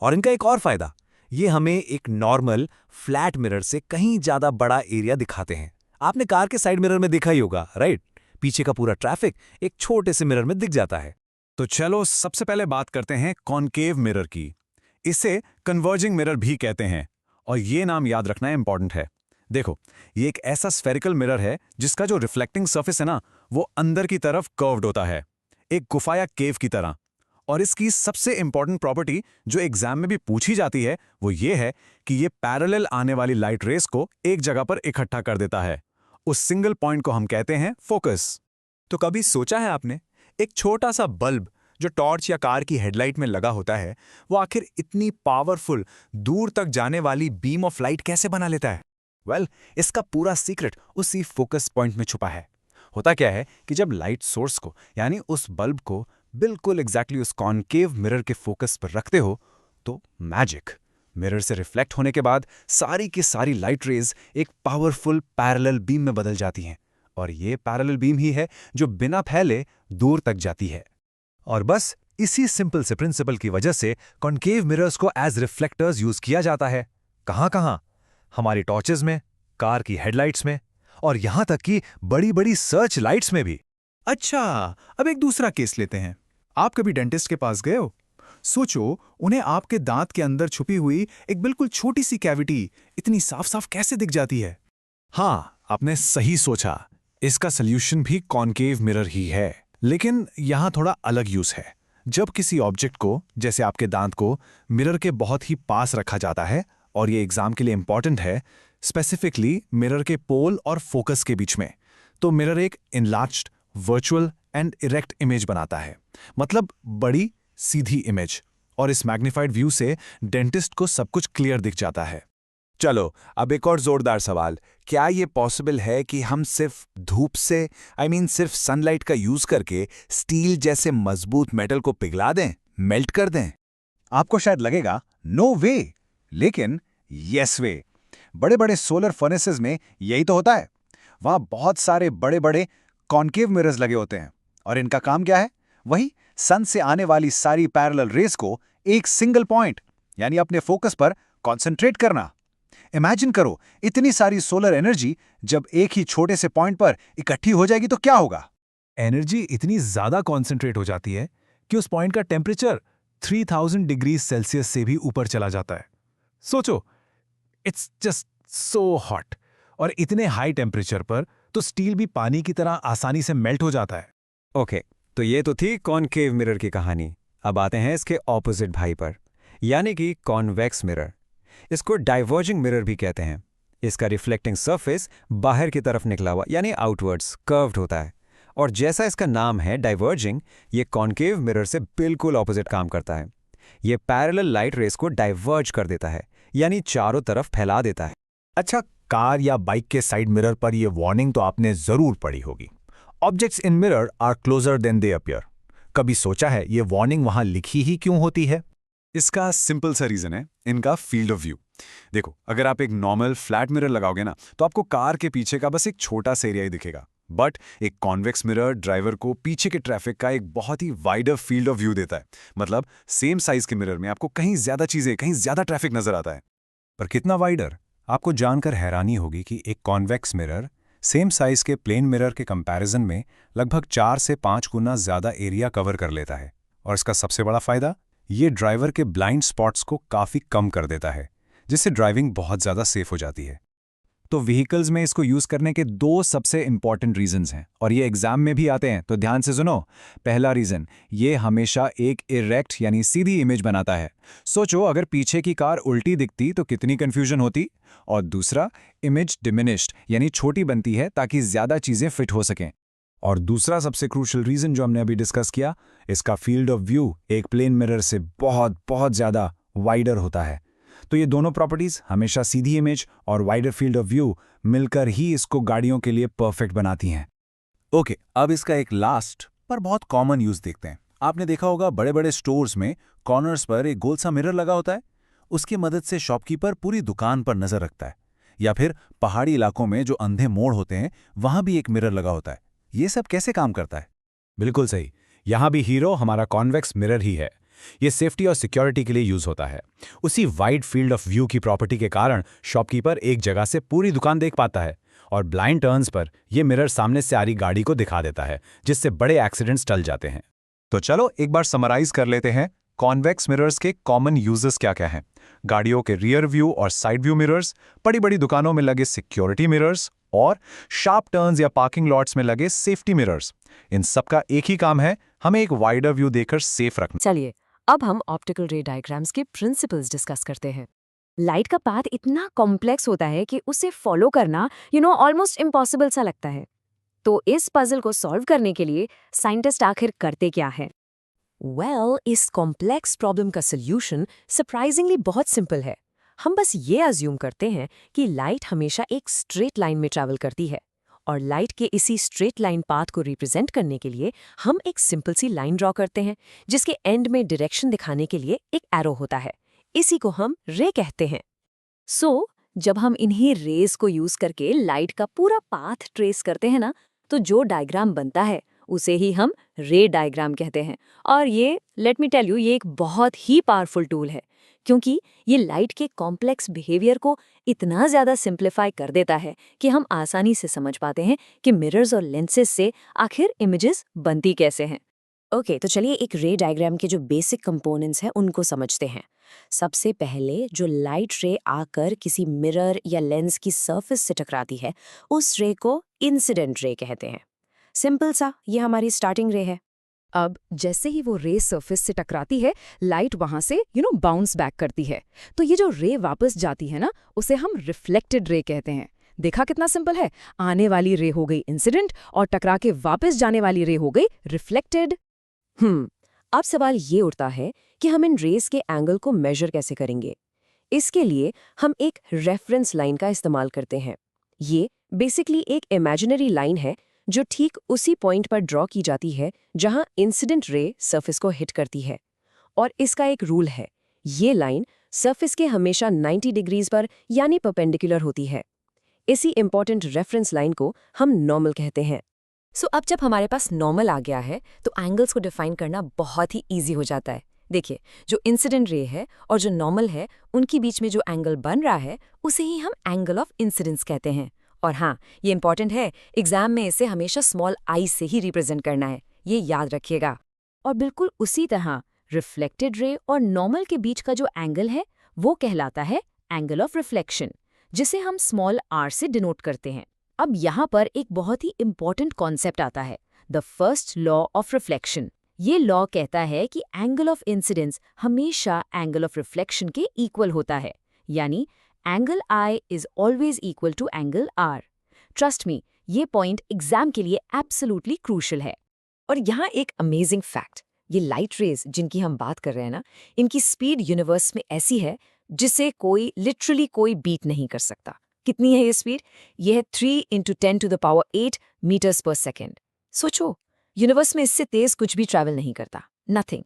और इनका एक और फायदा, ये हमें एक नॉर्मल फ्लैट मिरर से कहीं ज्यादा बड़ा एरिया दिखाते हैं। आपने कार के साइड मिरर में देखा ही होगा, राइट? पीछे का पूरा ट्रैफिक एक छोटे से मिरर में दिख जाता है। तो चलो सबसे पहले बात करते हैं कॉन्केव मिरर की। इसे कन्वर्जिंग मिरर भी कहते हैं, और ये नाम याद रखना इंपॉर्टेंट है। देखो, ये एक ऐसा स्फेरिकल मिरर है जिसका जो रिफ्लेक्टिंग सरफेस है ना, वो अंदर की तरफ कर्व्ड होता है, एक गुफा या केव की तरह। और इसकी सबसे इंपॉर्टेंट प्रॉपर्टी जो एग्जाम में भी पूछी जाती है वो ये है कि ये पैरेलल आने वाली लाइट रेस को एक जगह पर इकट्ठा कर देता है। उस सिंगल पॉइंट को हम कहते हैं फोकस। तो कभी सोचा है आपने, एक छोटा सा बल्ब जो टॉर्च या कार की हेडलाइट में लगा होता है, वो आखिर इतनी पावरफुल दूर तक जाने वाली बीम ऑफ लाइट कैसे बना लेता है? वेल, इसका पूरा सीक्रेट उसी फोकस पॉइंट में छुपा है। होता क्या है कि जब लाइट सोर्स को यानी उस बल्ब को बिल्कुल एग्जैक्टली उस कॉनकेव मिरर के फोकस पर रखते हो तो मैजिक, मिरर से रिफ्लेक्ट होने के बाद सारी की सारी लाइट रेज एक पावरफुल पैरेलल बीम में बदल जाती हैं। और ये पैरेलल बीम ही है जो बिना फैले दूर तक जाती है। और बस इसी सिंपल से प्रिंसिपल की वजह से कॉनकेव मिरर्स को एज रिफ्लेक्टर्स यूज किया जाता है। कहां हमारी टॉर्चेज में, कार की हेडलाइट्स में, और यहां तक कि बड़ी बड़ी सर्च लाइट्स में भी। अच्छा, अब एक दूसरा केस लेते हैं। आप कभी डेंटिस्ट के पास गए हो? सोचो, उन्हें आपके दांत के अंदर छुपी हुई एक बिल्कुल छोटी सी कैविटी इतनी साफ साफ कैसे दिख जाती है? हाँ, आपने सही सोचा। इसका सल्यूशन भी कॉनकेव मिरर ही है, लेकिन यहां थोड़ा अलग यूज है। जब किसी ऑब्जेक्ट को, जैसे आपके दांत को, मिरर के बहुत ही पास रखा जाता है, और ये एग्जाम के लिए इंपॉर्टेंट है, स्पेसिफिकली मिरर के पोल और फोकस के बीच में, तो मिरर एक enlarged, virtual and erect image बनाता है, मतलब बड़ी सीधी इमेज। और इस मैग्नीफाइड व्यू से डेंटिस्ट को सब कुछ क्लियर दिख जाता है। चलो, अब एक और जोरदार सवाल। क्या ये पॉसिबल है कि हम सिर्फ धूप से, सिर्फ सनलाइट का यूज करके स्टील जैसे मजबूत मेटल को पिघला दें, मेल्ट कर दें? आपको शायद लगेगा नो वे, लेकिन यस वे। बड़े बड़े सोलर फर्नेसेस में यही तो होता है। वहां बहुत सारे बड़े बड़े कॉनकेव मिरर्स लगे होते हैं, और इनका काम क्या है? वही सन से आने वाली सारी पैरेलल रेस को एक सिंगल पॉइंट यानी अपने फोकस पर कॉन्सेंट्रेट करना। इमेजिन करो, इतनी सारी सोलर एनर्जी जब एक ही छोटे से पॉइंट पर इकट्ठी हो जाएगी तो क्या होगा? एनर्जी इतनी ज्यादा कॉन्सेंट्रेट हो जाती है कि उस पॉइंट का टेम्परेचर 3000 डिग्री सेल्सियस से भी ऊपर चला जाता है। सोचो, इट्स जस्ट सो हॉट। और इतने हाई टेम्परेचर पर तो स्टील भी पानी की तरह आसानी से मेल्ट हो जाता है। ओके, तो ये तो थी कॉनकेव मिरर की कहानी। अब आते हैं इसके ऑपोजिट भाई पर, यानी कि कॉन्वेक्स मिरर। इसको डाइवर्जिंग मिरर भी कहते हैं। इसका रिफ्लेक्टिंग सरफेस बाहर की तरफ निकला हुआ यानी आउटवर्ड्स कर्व्ड होता है, और जैसा इसका नाम है डाइवर्जिंग, ये कॉनकेव मिरर से बिल्कुल ऑपोजिट काम करता है। ये पैरेलल लाइट रेस को डाइवर्ज कर देता है, यानी चारों तरफ फैला देता है। अच्छा, कार या बाइक के साइड मिरर पर यह वार्निंग तो आपने जरूर पढ़ी होगी, objects in mirror are closer than they appear. कभी सोचा है ये वार्निंग वहां लिखी ही क्यों होती है? इसका सिंपल सा रीजन है इनका फील्ड ऑफ व्यू। देखो, अगर आप एक नॉर्मल फ्लैट मिरर लगाओगे ना, तो आपको कार के पीछे का बस एक छोटा सा एरिया ही दिखेगा। बट एक कॉन्वेक्स मिरर ड्राइवर को पीछे के ट्रैफिक का एक बहुत ही वाइडर फील्ड ऑफ व्यू देता है। मतलब सेम साइज के मिरर में आपको कहीं ज्यादा चीजें, कहीं ज्यादा ट्रैफिक नजर आता है। पर कितना वाइडर? आपको जानकर हैरानी होगी कि एक कॉन्वेक्स मिरर सेम साइज के प्लेन मिरर के कंपैरिजन में लगभग 4 से 5 गुना ज्यादा एरिया कवर कर लेता है। और इसका सबसे बड़ा फायदा, ये ड्राइवर के ब्लाइंड स्पॉट्स को काफी कम कर देता है, जिससे ड्राइविंग बहुत ज्यादा सेफ हो जाती है। तो व्हीकल्स में इसको यूज करने के 2 सबसे इंपॉर्टेंट रीजंस हैं, और ये एग्जाम में भी आते हैं, तो ध्यान से सुनो। पहला रीजन, ये हमेशा एक इरेक्ट यानी सीधी इमेज बनाता है। सोचो, अगर पीछे की कार उल्टी दिखती तो कितनी कंफ्यूजन होती। और दूसरा, इमेज डिमिनिश्ड यानी छोटी बनती है ताकि ज्यादा चीजें फिट हो सकें। और दूसरा सबसे क्रूशियल रीजन जो हमने अभी डिस्कस किया, इसका फील्ड ऑफ व्यू एक प्लेन मिरर से बहुत बहुत ज्यादा वाइडर होता है। तो ये दोनों प्रॉपर्टीज, हमेशा सीधी इमेज और वाइडर फील्ड ऑफ व्यू, मिलकर ही इसको गाड़ियों के लिए परफेक्ट बनाती हैं। ओके, अब इसका एक लास्ट पर बहुत कॉमन यूज देखते हैं। आपने देखा होगा बड़े बड़े स्टोर्स में कॉर्नर्स पर एक गोल सा मिरर लगा होता है। उसकी मदद से शॉपकीपर पूरी दुकान पर नजर रखता है। या फिर पहाड़ी इलाकों में जो अंधे मोड़ होते हैं, वहां भी एक मिरर लगा होता है। ये सब कैसे काम करता है? बिल्कुल सही, यहां भी हीरो हमारा कॉन्वेक्स मिरर ही है। ये सेफ्टी और सिक्योरिटी के लिए यूज होता है। उसी वाइड फील्ड ऑफ व्यू की प्रॉपर्टी के कारण शॉपकीपर एक जगह से पूरी दुकान देख पाता है, और ब्लाइंड टर्न्स पर यह मिरर सामने से आ रही गाड़ी को दिखा देता है, जिससे बड़े एक्सीडेंट्स टल जाते हैं। तो चलो एक बार समराइज कर लेते हैं। कॉन्वेक्स मिरर्स के कॉमन यूजेस क्या क्या हैं। गाड़ियों के रियर व्यू और साइड व्यू मिरर्स, बड़ी बड़ी दुकानों में लगे सिक्योरिटी मिरर्स और शार्प टर्न्स या पार्किंग लॉट्स में लगे सेफ्टी मिरर्स। इन सबका एक ही काम है, हमें एक वाइडर व्यू देकर सेफ रखना। चलिए अब हम ऑप्टिकल रे डायग्राम्स के प्रिंसिपल्स डिस्कस करते हैं। लाइट का पाथ इतना कॉम्प्लेक्स होता है कि उसे फॉलो करना ऑलमोस्ट इम्पॉसिबल सा लगता है। तो इस पजल को सॉल्व करने के लिए साइंटिस्ट आखिर करते क्या है? इस कॉम्प्लेक्स प्रॉब्लम का सोल्यूशन सरप्राइजिंगली बहुत सिंपल है। हम बस ये अज्यूम करते हैं कि लाइट हमेशा एक स्ट्रेट लाइन में ट्रैवल करती है, और लाइट के इसी स्ट्रेट लाइन पाथ को रिप्रेजेंट करने के लिए हम एक सिंपल सी लाइन ड्रॉ करते हैं, जिसके एंड में डायरेक्शन दिखाने के लिए एक एरो होता है। इसी को हम रे कहते हैं। जब हम इन्हीं रेस को यूज करके लाइट का पूरा पाथ ट्रेस करते हैं ना, तो जो डायग्राम बनता है उसे ही हम रे डायग्राम कहते हैं। और ये लेट मी टेल यू, ये एक बहुत ही पावरफुल टूल है, क्योंकि ये लाइट के कॉम्प्लेक्स बिहेवियर को इतना ज़्यादा सिंप्लीफाई कर देता है कि हम आसानी से समझ पाते हैं कि मिरर्स और लेंसेज से आखिर इमेजेस बनती कैसे हैं। ओके, तो चलिए एक रे डायग्राम के जो बेसिक कंपोनेंट्स हैं उनको समझते हैं। सबसे पहले जो लाइट रे आकर किसी मिरर या लेंस की सरफेस से टकराती है, उस रे को इंसिडेंट रे कहते हैं। सिंपल सा, ये हमारी स्टार्टिंग रे है। अब जैसे ही वो रे सरफेस से टकराती है, लाइट वहां से बाउंस बैक करती है। तो ये जो रे वापस जाती है ना, उसे हम रिफ्लेक्टेड रे कहते हैं। देखा कितना सिंपल है, आने वाली रे हो गई इंसिडेंट और टकरा के वापस जाने वाली रे हो गई रिफ्लेक्टेड। अब सवाल ये उठता है कि हम इन रेस के एंगल को मेजर कैसे करेंगे। इसके लिए हम एक रेफरेंस लाइन का इस्तेमाल करते हैं। ये बेसिकली एक इमेजिनरी लाइन है जो ठीक उसी पॉइंट पर ड्रॉ की जाती है जहां इंसिडेंट रे सरफेस को हिट करती है। और इसका एक रूल है, ये लाइन सरफेस के हमेशा 90 डिग्रीज पर यानी परपेंडिकुलर होती है। इसी इंपॉर्टेंट रेफरेंस लाइन को हम नॉर्मल कहते हैं। अब जब हमारे पास नॉर्मल आ गया है, तो एंगल्स को डिफाइन करना बहुत ही ईजी हो जाता है। देखिए, जो इंसिडेंट रे है और जो नॉर्मल है, उनके बीच में जो एंगल बन रहा है उसे ही हम एंगल ऑफ इंसिडेंस कहते हैं। और हाँ, ये इंपॉर्टेंट है, एग्जाम में इसे हमेशा स्मॉल आई से ही रिप्रेजेंट करना है, ये याद रखिएगा। और बिल्कुल उसी तरह रिफ्लेक्टेड रे और नॉर्मल के बीच का जो एंगल है वो कहलाता है एंगल ऑफ रिफ्लेक्शन, जिसे हम स्मॉल आर से डिनोट करते हैं। अब यहाँ पर एक बहुत ही इंपॉर्टेंट कॉन्सेप्ट आता है, the first law of reflection. ये लॉ कहता है कि एंगल ऑफ इंसिडेंस हमेशा एंगल ऑफ रिफ्लेक्शन के इक्वल होता है, यानी angle I is always equal to angle R. Trust me, ये पॉइंट एग्जाम के लिए एब्सोल्युटली क्रूशल है। और यहाँ एक अमेजिंग फैक्ट, ये लाइट रेज जिनकी हम बात कर रहे हैं ना, इनकी स्पीड यूनिवर्स में ऐसी है जिसे लिटरली कोई बीट नहीं कर सकता। कितनी है ये स्पीड? ये है 3 × 10⁸ मीटर्स पर सेकेंड। सोचो, यूनिवर्स में इससे तेज कुछ भी ट्रैवल नहीं करता, नथिंग।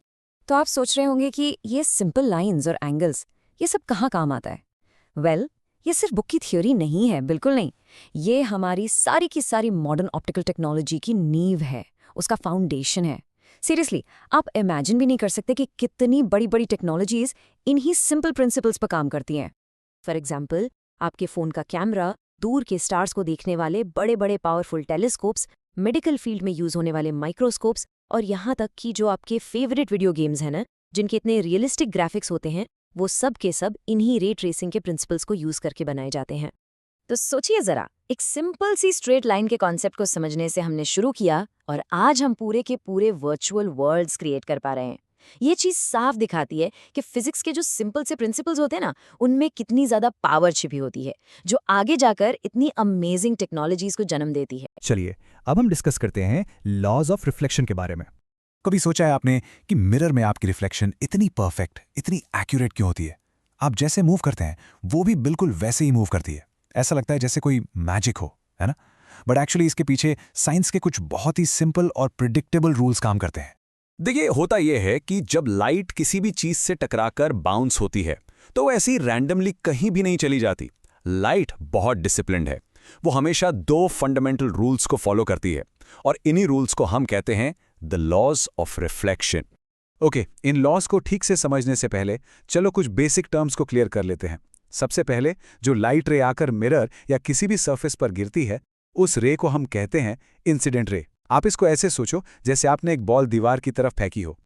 तो आप सोच रहे होंगे कि ये सिंपल लाइंस और एंगल्स, ये सब कहाँ काम आता है? ये सिर्फ बुक की थ्योरी नहीं है, बिल्कुल नहीं। ये हमारी सारी की सारी मॉडर्न ऑप्टिकल टेक्नोलॉजी की नींव है, उसका फाउंडेशन है। सीरियसली, आप इमेजिन भी नहीं कर सकते कि कितनी बड़ी बड़ी टेक्नोलॉजीज इन्हीं सिंपल प्रिंसिपल्स पर काम करती हैं। फॉर एग्जाम्पल, आपके फ़ोन का कैमरा, दूर के स्टार्स को देखने वाले बड़े बड़े पावरफुल टेलीस्कोप्स, मेडिकल फील्ड में यूज़ होने वाले माइक्रोस्कोप्स, और यहाँ तक कि जो आपके फेवरेट वीडियो गेम्स हैं ना, जिनके इतने रियलिस्टिक ग्राफिक्स होते हैं, वो सब के सब इन्हीं रे ट्रेसिंग के प्रिंसिपल्स को यूज़ करके बनाए जाते हैं। तो सोचिए ज़रा, एक सिंपल सी स्ट्रेट लाइन के कॉन्सेप्ट को समझने से हमने शुरू किया, और आज हम पूरे के पूरे वर्चुअल वर्ल्ड्स क्रिएट कर पा रहे हैं। ये चीज़ साफ दिखाती है कि फिजिक्स के जो सिंपल से प्रिंसिपल्स होते हैं ना, उनमें कितनी ज़्यादा पावर छिपी होती है, जो आगे जाकर इतनी अमेजिंग टेक्नोलॉजीज को जन्म देती है। चलिए अब हम डिस्कस करते हैं लॉज ऑफ रिफ्लेक्शन के बारे में। कभी सोचा है आपने कि मिरर में आपकी रिफ्लेक्शन इतनी परफेक्ट, इतनी एक्यूरेट क्यों होती है? आप जैसे मूव करते हैं वो भी बिल्कुल वैसे ही मूव करती है। ऐसा लगता है जैसे कोई मैजिक हो, है ना? बट एक्चुअली इसके पीछे साइंस के कुछ बहुत ही सिंपल और प्रिडिक्टेबल रूल्स काम करते हैं। देखिए, होता यह है कि जब लाइट किसी भी चीज से टकराकर बाउंस होती है तो वो ऐसी रैंडमली कहीं भी नहीं चली जाती। लाइट बहुत डिसिप्लिन्ड है, वो हमेशा 2 फंडामेंटल रूल्स को फॉलो करती है, और इन्हीं रूल्स को हम कहते हैं the laws of reflection. Okay, इन लॉज को ठीक से समझने से पहले चलो कुछ बेसिक टर्म्स को क्लियर कर लेते हैं। सबसे पहले, जो लाइट रे आकर मिरर या किसी भी सरफेस पर गिरती है, उस रे को हम कहते हैं इंसिडेंट रे। आप इसको ऐसे सोचो जैसे आपने एक बॉल दीवार की तरफ फेंकी हो।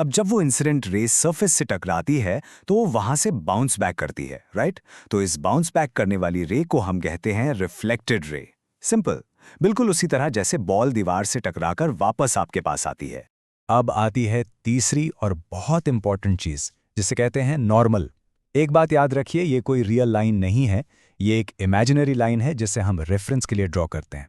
अब जब वो इंसिडेंट रे सरफेस से टकराती है तो वो वहां से बाउंस बैक करती है, राइट? तो इस बाउंस बैक करने वाली रे को हम कहते हैं रिफ्लेक्टेड रे। सिंपल, बिल्कुल उसी तरह जैसे बॉल दीवार से टकराकर वापस आपके पास आती है। अब आती है तीसरी और बहुत इंपॉर्टेंट चीज, जिसे कहते हैं नॉर्मल। एक बात याद रखिए, ये कोई रियल लाइन नहीं है, ये एक इमेजिनरी लाइन है जिसे हम रेफरेंस के लिए ड्रॉ करते हैं।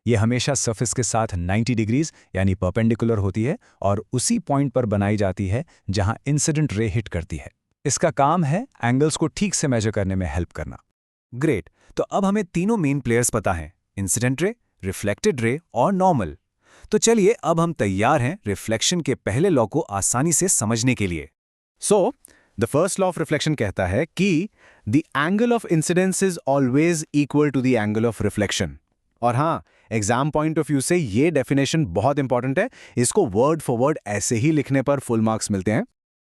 ये हमेशा सरफेस के साथ 90 डिग्रीज यानी परपेंडिकुलर होती है और उसी पॉइंट पर बनाई जाती है जहां इंसिडेंट रे हिट करती है। इसका काम है एंगल्स को ठीक से मेजर करने में हेल्प करना। ग्रेट, तो अब हमें तीनों मेन प्लेयर्स पता हैं, इंसिडेंट रे, रिफ्लेक्टेड रे और नॉर्मल। तो चलिए अब हम तैयार हैं रिफ्लेक्शन के पहले लॉ को आसानी से समझने के लिए। So the first law of reflection कहता है कि the angle of incidence is always equal to the angle of reflection. और हाँ, एग्जाम पॉइंट ऑफ व्यू से ये डेफिनेशन बहुत इंपॉर्टेंट है, इसको वर्ड फॉर वर्ड ऐसे ही लिखने पर फुल मार्क्स मिलते हैं।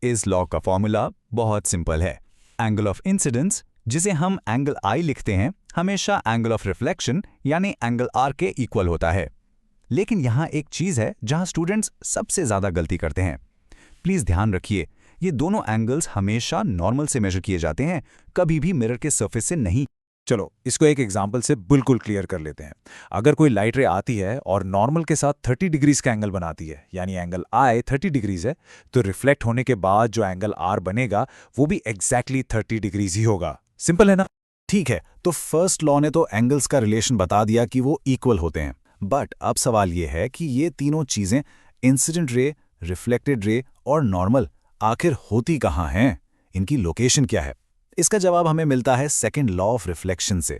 इस लॉ का फॉर्मूला बहुत सिंपल है। एंगल ऑफ इंसिडेंस, जिसे हम एंगल आई लिखते हैं, हमेशा एंगल ऑफ रिफ्लेक्शन यानी एंगल आर के इक्वल होता है। लेकिन यहाँ एक चीज है जहां स्टूडेंट्स सबसे ज्यादा गलती करते हैं। प्लीज ध्यान रखिए, ये दोनों एंगल्स हमेशा नॉर्मल से मेजर किए जाते हैं, कभी भी मिरर के सरफेस से नहीं। चलो इसको एक एग्जाम्पल से बिल्कुल क्लियर कर लेते हैं। अगर कोई लाइट रे आती है और नॉर्मल के साथ 30 डिग्रीज का एंगल बनाती है, यानी एंगल आई 30 डिग्रीज है, तो रिफ्लेक्ट होने के बाद जो एंगल आर बनेगा वो भी एग्जैक्टली 30 डिग्रीज ही होगा। सिंपल है ना? ठीक है, तो फर्स्ट लॉ ने तो एंगल्स का रिलेशन बता दिया कि वो इक्वल होते हैं। बट अब सवाल ये है कि ये तीनों चीजें, इंसिडेंट रे, रिफ्लेक्टेड रे और नॉर्मल, आखिर होती कहाँ हैं? इनकी लोकेशन क्या है? इसका जवाब हमें मिलता है सेकंड लॉ ऑफ रिफ्लेक्शन से।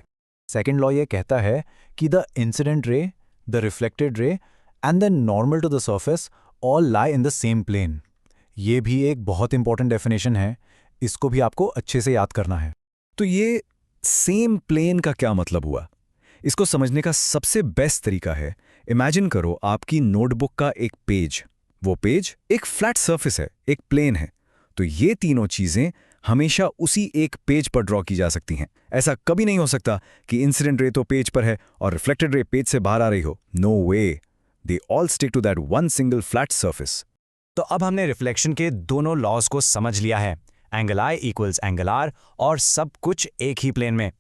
सेकंड लॉ ये कहता है कि the incident ray, the reflected ray and the normal to the surface all lie in the same plane. ये भी एक बहुत इंपॉर्टेंट डेफिनेशन है, इसको भी आपको अच्छे से याद करना है। तो ये सेम प्लेन का क्या मतलब हुआ? इसको समझने का सबसे बेस्ट तरीका है, इमेजिन करो आपकी नोटबुक का एक पेज। वो पेज एक फ्लैट सरफेस है, एक प्लेन है। तो ये तीनों चीजें हमेशा उसी एक पेज पर ड्रॉ की जा सकती हैं। ऐसा कभी नहीं हो सकता कि इंसिडेंट रे तो पेज पर है और रिफ्लेक्टेड रे पेज से बाहर आ रही हो। No way, they all stick to that one single flat surface. तो अब हमने रिफ्लेक्शन के दोनों लॉज को समझ लिया है, angle I equals angle R, और सब कुछ एक ही प्लेन में।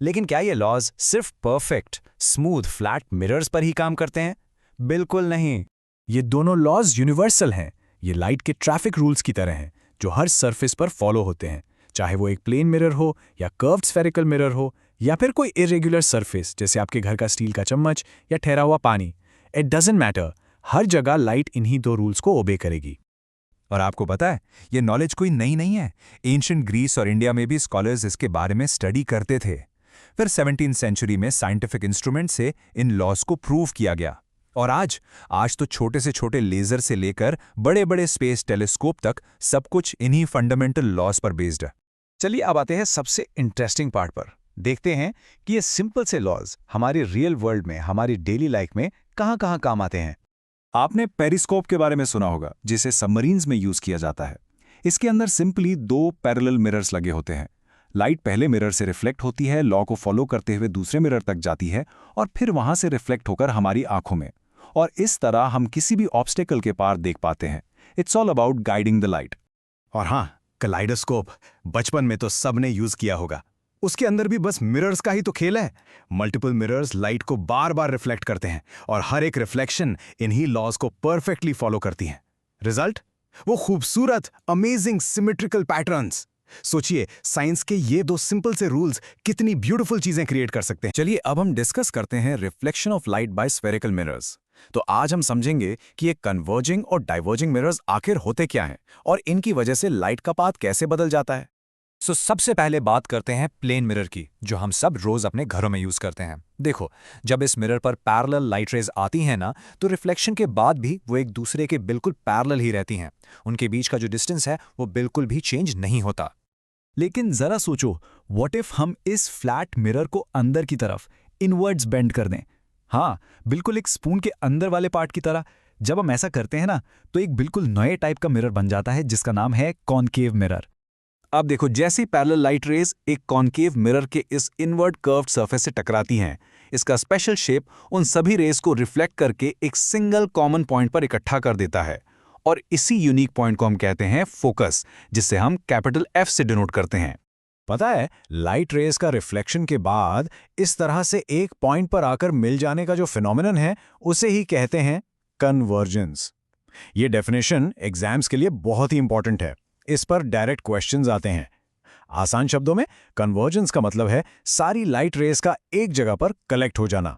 लेकिन क्या ये लॉज सिर्फ परफेक्ट, स्मूथ, फ्लैट मिरर्स पर ही काम करते हैं? बिल्कुल नहीं। ये दोनों लॉज यूनिवर्सल हैं। ये लाइट के ट्रैफिक रूल्स की तरह हैं, जो हर सरफेस पर फॉलो होते हैं, चाहे वो एक प्लेन मिरर हो या कर्व्ड स्फेरिकल मिरर हो या फिर कोई इरेगुलर सरफेस जैसे आपके घर का स्टील का चम्मच या ठहरा हुआ पानी। इट डजंट मैटर, हर जगह लाइट इन्हीं दो रूल्स को ओबे करेगी। और आपको पता है, ये नॉलेज कोई नई नहीं है। एंशिएंट ग्रीस और इंडिया में भी स्कॉलर्स इसके बारे में स्टडी करते थे। फिर 17वीं सेंचुरी में साइंटिफिक इंस्ट्रूमेंट से इन लॉज को प्रूव किया गया। और आज तो छोटे से छोटे लेजर से लेकर बड़े बड़े स्पेस टेलीस्कोप तक सब कुछ इन्हीं फंडामेंटल लॉज पर बेस्ड है। चलिए अब आते हैं सबसे इंटरेस्टिंग पार्ट पर। देखते हैं कि ये सिंपल से लॉज हमारी रियल वर्ल्ड में, हमारी डेली लाइफ में कहाँ काम आते हैं। आपने पेरिस्कोप के बारे में सुना होगा, जिसे सबमरीन्स में यूज किया जाता है। इसके अंदर सिंपली 2 पैरेलल मिरर्स लगे होते हैं। लाइट पहले मिरर से रिफ्लेक्ट होती है, लॉ को फॉलो करते हुए दूसरे मिरर तक जाती है और फिर वहां से रिफ्लेक्ट होकर हमारी आंखों में, और इस तरह हम किसी भी ऑब्स्टेकल के पार देख पाते हैं। It's all about guiding the light. और हाँ, कलाइडोस्कोप बचपन में तो सबने यूज किया होगा। उसके अंदर भी बस मिरर्स का ही तो खेल है। मल्टीपल मिरर्स लाइट को बार बार रिफ्लेक्ट करते हैं और हर एक रिफ्लेक्शन इन्हीं लॉज को परफेक्टली फॉलो करती है। रिजल्ट, वो खूबसूरत, अमेजिंग सिमेट्रिकल पैटर्न्स। सोचिए, साइंस के ये 2 सिंपल से रूल्स कितनी ब्यूटीफुल चीजें क्रिएट कर सकते हैं। चलिए अब हम डिस्कस करते हैं reflection of light by spherical mirrors. तो आज हम समझेंगे कि ये कन्वर्जिंग और डाइवर्जिंग मिरर्स आखिर होते क्या हैं और इनकी वजह से लाइट का पाथ कैसे बदल जाता है। सो सबसे पहले बात करते हैं प्लेन मिरर की, जो हम सब रोज अपने घरों में यूज करते हैं। देखो, जब इस मिरर पर पैरेलल लाइट रेज आती हैं ना, तो रिफ्लेक्शन के बाद भी वो एक दूसरे के बिल्कुल पैरेलल ही रहती हैं। उनके बीच का जो डिस्टेंस है वो बिल्कुल भी चेंज नहीं होता। लेकिन जरा सोचो, व्हाट इफ हम इस फ्लैट मिरर को अंदर की तरफ इनवर्ड्स बेंड कर दें। हाँ, बिल्कुल एक स्पून के अंदर वाले पार्ट की तरह। जब हम ऐसा करते हैं ना, तो एक बिल्कुल नए टाइप का मिरर बन जाता है, जिसका नाम है कॉनकेव मिरर। अब देखो, जैसी पैरेलल लाइट रेज एक कॉनकेव मिरर के इस इनवर्ड कर्व्ड सरफेस से टकराती हैं, इसका स्पेशल शेप उन सभी रेज को रिफ्लेक्ट करके एक सिंगल कॉमन पॉइंट पर इकट्ठा कर देता है। और इसी यूनिक पॉइंट को हम कहते हैं फोकस, जिसे हम कैपिटल F से डिनोट करते हैं। पता है, लाइट रेज का रिफ्लेक्शन के बाद इस तरह से एक पॉइंट पर आकर मिल जाने का जो फिनोमिनन है, उसे ही कहते हैं कन्वर्जेंस। ये डेफिनेशन एग्जाम्स के लिए बहुत ही इंपॉर्टेंट है। इस पर डायरेक्ट क्वेश्चंस आते हैं। आसान शब्दों में कन्वर्जेंस का मतलब है सारी लाइट रेज का एक जगह पर कलेक्ट हो जाना।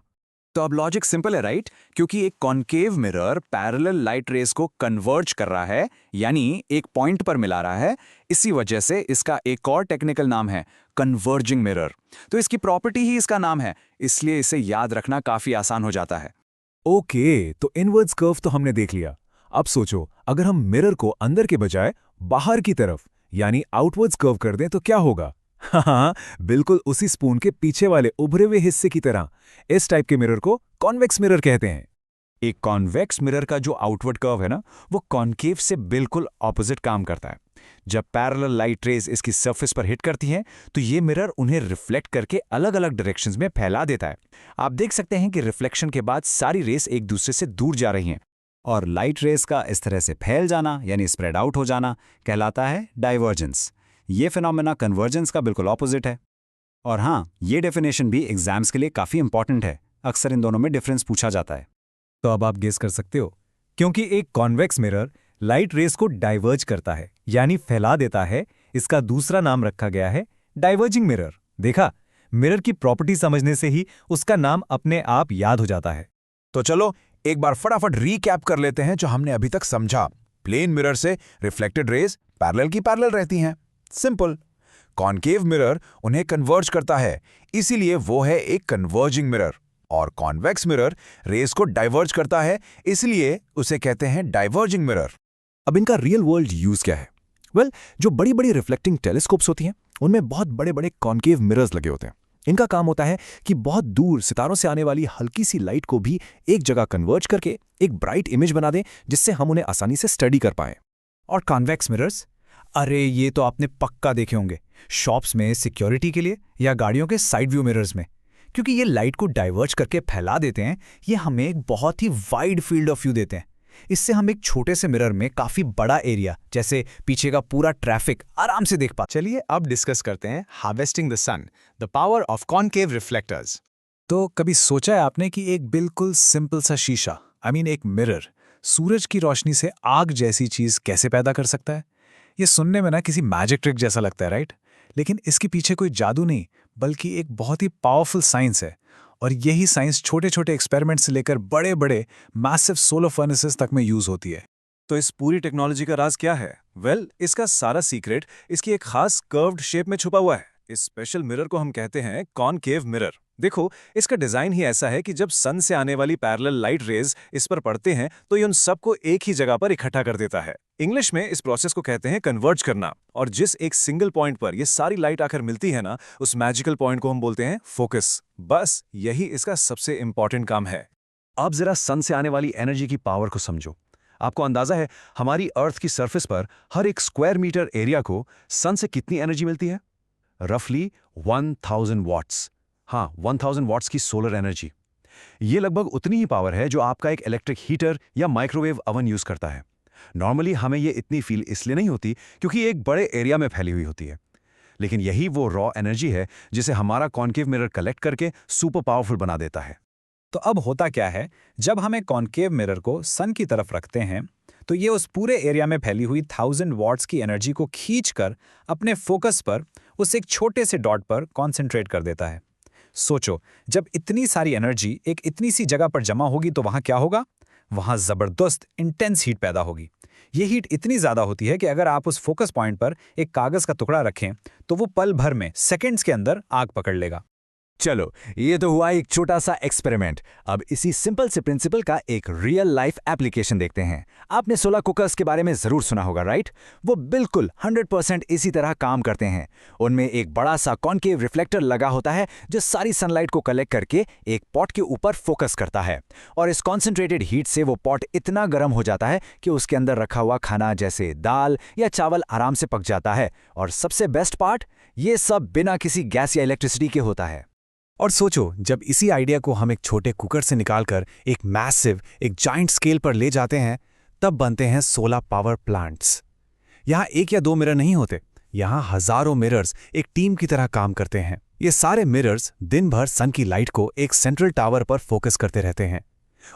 तो अब लॉजिक सिंपल है, राइट? क्योंकि एक concave mirror parallel light rays को कन्वर्ज कर रहा है, यानी एक पॉइंट पर मिला रहा है। इसी वजह से इसका एक और टेक्निकल नाम है कन्वर्जिंग मिरर। तो इसकी प्रॉपर्टी ही इसका नाम है, इसलिए इसे याद रखना काफी आसान हो जाता है। ओके, तो इनवर्ड्स कर्व तो हमने देख लिया। अब सोचो, अगर हम मिरर को अंदर के बजाय बाहर की तरफ यानी आउटवर्ड्स कर्व कर दें तो क्या होगा? हाँ, बिल्कुल उसी स्पून के पीछे वाले उभरे हुए हिस्से की तरह। इस टाइप के मिरर को कॉन्वेक्स मिरर कहते हैं। एक कॉन्वेक्स मिरर का जो आउटवर्ड कर्व है ना, वो कॉन्केव से बिल्कुल ऑपोजिट काम करता है। जब पैरेलल लाइट रेज इसकी सरफेस पर हिट करती हैं, तो ये मिरर उन्हें रिफ्लेक्ट करके अलग अलग डायरेक्शंस में फैला देता है। आप देख सकते हैं कि रिफ्लेक्शन के बाद सारी रेस एक दूसरे से दूर जा रही हैं, और लाइट रेस का इस तरह से फैल जाना यानी स्प्रेड आउट हो जाना कहलाता है डाइवर्जेंस। ये फिनोमेना कन्वर्जेंस का बिल्कुल ऑपोजिट है। और हाँ, ये डेफिनेशन भी एग्जाम्स के लिए काफ़ी इंपॉर्टेंट है। अक्सर इन दोनों में डिफरेंस पूछा जाता है। तो अब आप गेस कर सकते हो, क्योंकि एक कॉन्वेक्स मिरर लाइट रेस को डाइवर्ज करता है यानी फैला देता है, इसका दूसरा नाम रखा गया है डाइवर्जिंग मिरर। देखा, मिरर की प्रॉपर्टी समझने से ही उसका नाम अपने आप याद हो जाता है। तो चलो एक बार फटाफट रीकैप कर लेते हैं जो हमने अभी तक समझा। प्लेन मिरर से रिफ्लेक्टेड रेज पैरेलल की पैरेलल रहती हैं, सिंपल। कॉन्केव मिरर उन्हें कन्वर्ज करता है, इसीलिए वो है एक कन्वर्जिंग मिरर। और कॉन्वेक्स मिरर रेज को डाइवर्ज करता है, इसलिए उसे कहते हैं डाइवर्जिंग मिरर। अब इनका रियल वर्ल्ड यूज क्या है? वेल, जो बड़ी बड़ी रिफ्लेक्टिंग टेलीस्कोप्स होती हैं, उनमें बहुत बड़े बड़े कॉन्केव मिरर्स लगे होते हैं। इनका काम होता है कि बहुत दूर सितारों से आने वाली हल्की सी लाइट को भी एक जगह कन्वर्ज करके एक ब्राइट इमेज बना दें, जिससे हम उन्हें आसानी से स्टडी कर पाएं। और कॉन्वेक्स मिरर्स, अरे ये तो आपने पक्का देखे होंगे शॉप्स में सिक्योरिटी के लिए या गाड़ियों के साइड व्यू मिरर्स में, क्योंकि ये लाइट को डाइवर्ज करके फैला देते हैं। ये हमें एक बहुत ही वाइड फील्ड ऑफ व्यू देते हैं। इससे हम एक छोटे से मिरर में काफी बड़ा एरिया, जैसे पीछे का पूरा ट्रैफिक, आराम से देख पाते। चलिए अब डिस्कस करते हैं harvesting the sun, the power of concave reflectors. तो कभी सोचा है आपने कि एक बिल्कुल सिंपल सा शीशा, एक मिरर, सूरज की रोशनी से आग जैसी चीज कैसे पैदा कर सकता है? ये सुनने में ना किसी मैजिक ट्रिक जैसा लगता है, राइट? लेकिन इसके पीछे कोई जादू नहीं, बल्कि एक बहुत ही पावरफुल साइंस है। और यही साइंस छोटे छोटे एक्सपेरिमेंट से लेकर बड़े बड़े मैसिव सोलर फर्नेसेस तक में यूज होती है। तो इस पूरी टेक्नोलॉजी का राज क्या है? वेल, इसका सारा सीक्रेट इसकी एक खास कर्व्ड शेप में छुपा हुआ है। इस स्पेशल मिरर को हम कहते हैं कॉनकेव मिरर। देखो, इसका डिजाइन ही ऐसा है कि जब सन से आने वाली पैरेलल लाइट रेज इस पर पड़ते हैं तो ये उन सबको एक ही जगह पर इकट्ठा कर देता है। इंग्लिश में इस प्रोसेस को कहते हैं कन्वर्ज करना। और जिस एक सिंगल पॉइंट पर ये सारी लाइट आकर मिलती है ना, उस मैजिकल पॉइंट को हम बोलते हैं फोकस। बस यही इसका सबसे इंपॉर्टेंट काम है। अब जरा सन से आने वाली एनर्जी की पावर को समझो। आपको अंदाजा है हमारी अर्थ की सरफेस पर हर एक स्क्वायर मीटर एरिया को सन से कितनी एनर्जी मिलती है? रफली 1000 वॉट्स। हाँ, 1000 वॉट्स की सोलर एनर्जी। ये लगभग उतनी ही पावर है जो आपका एक इलेक्ट्रिक हीटर या माइक्रोवेव ओवन यूज करता है। नॉर्मली हमें ये इतनी फील इसलिए नहीं होती क्योंकि ये एक बड़े एरिया में फैली हुई होती है, लेकिन यही वो रॉ एनर्जी है जिसे हमारा कॉन्केव मिरर कलेक्ट करके सुपर पावरफुल बना देता है। तो अब होता क्या है, जब हम एक कॉन्केव मिरर को सन की तरफ रखते हैं तो ये उस पूरे एरिया में फैली हुई 1000 वॉट्स की एनर्जी को खींचकर अपने फोकस पर, उस एक छोटे से डॉट पर कॉन्सेंट्रेट कर देता है। सोचो, जब इतनी सारी एनर्जी एक इतनी सी जगह पर जमा होगी तो वहां क्या होगा? वहां जबरदस्त इंटेंस हीट पैदा होगी। ये हीट इतनी ज्यादा होती है कि अगर आप उस फोकस पॉइंट पर एक कागज का टुकड़ा रखें तो वो पल भर में, सेकंड्स के अंदर आग पकड़ लेगा। चलो, ये तो हुआ एक छोटा सा एक्सपेरिमेंट। अब इसी सिंपल से प्रिंसिपल का एक रियल लाइफ एप्लीकेशन देखते हैं। आपने सोलर कुकर्स के बारे में जरूर सुना होगा, राइट? वो बिल्कुल 100% इसी तरह काम करते हैं। उनमें एक बड़ा सा कॉन्केव रिफ्लेक्टर लगा होता है जो सारी सनलाइट को कलेक्ट करके एक पॉट के ऊपर फोकस करता है, और इस कॉन्सेंट्रेटेड हीट से वो पॉट इतना गर्म हो जाता है कि उसके अंदर रखा हुआ खाना जैसे दाल या चावल आराम से पक जाता है। और सबसे बेस्ट पार्ट, ये सब बिना किसी गैस या इलेक्ट्रिसिटी के होता है। और सोचो, जब इसी आइडिया को हम एक छोटे कुकर से निकालकर एक मैसिव, एक जाइंट स्केल पर ले जाते हैं तब बनते हैं सोलर पावर प्लांट्स। यहाँ एक या दो मिरर नहीं होते, यहाँ हजारों मिरर्स एक टीम की तरह काम करते हैं। ये सारे मिरर्स दिन भर सन की लाइट को एक सेंट्रल टावर पर फोकस करते रहते हैं।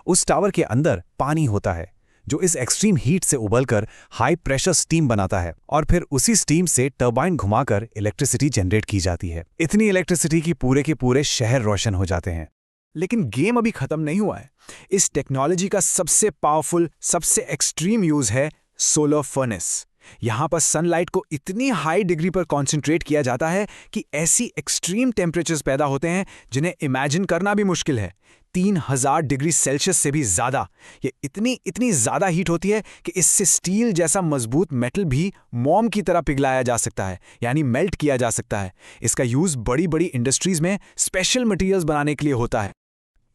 उस टावर के अंदर पानी होता है जो इस एक्सट्रीम हीट से उबलकर हाई प्रेशर स्टीम बनाता है और फिर उसी स्टीम से टरबाइन घुमाकर इलेक्ट्रिसिटी जनरेट की जाती है। इतनी इलेक्ट्रिसिटी की पूरे के पूरे शहर रोशन हो जाते हैं। लेकिन गेम अभी खत्म नहीं हुआ है। इस टेक्नोलॉजी का सबसे पावरफुल, सबसे एक्सट्रीम यूज है सोलर फर्नेस। यहां पर सनलाइट को इतनी हाई डिग्री पर कॉन्सेंट्रेट किया जाता है कि ऐसी एक्सट्रीम टेम्परेचर्स पैदा होते हैं जिन्हें इमेजिन करना भी मुश्किल है। 3000 डिग्री सेल्सियस से भी ज्यादा। ये इतनी ज्यादा हीट होती है कि इससे स्टील जैसा मजबूत मेटल भी मोम की तरह पिघलाया जा सकता है, यानी मेल्ट किया जा सकता है। इसका यूज बड़ी बड़ी इंडस्ट्रीज में स्पेशल मटेरियल्स बनाने के लिए होता है।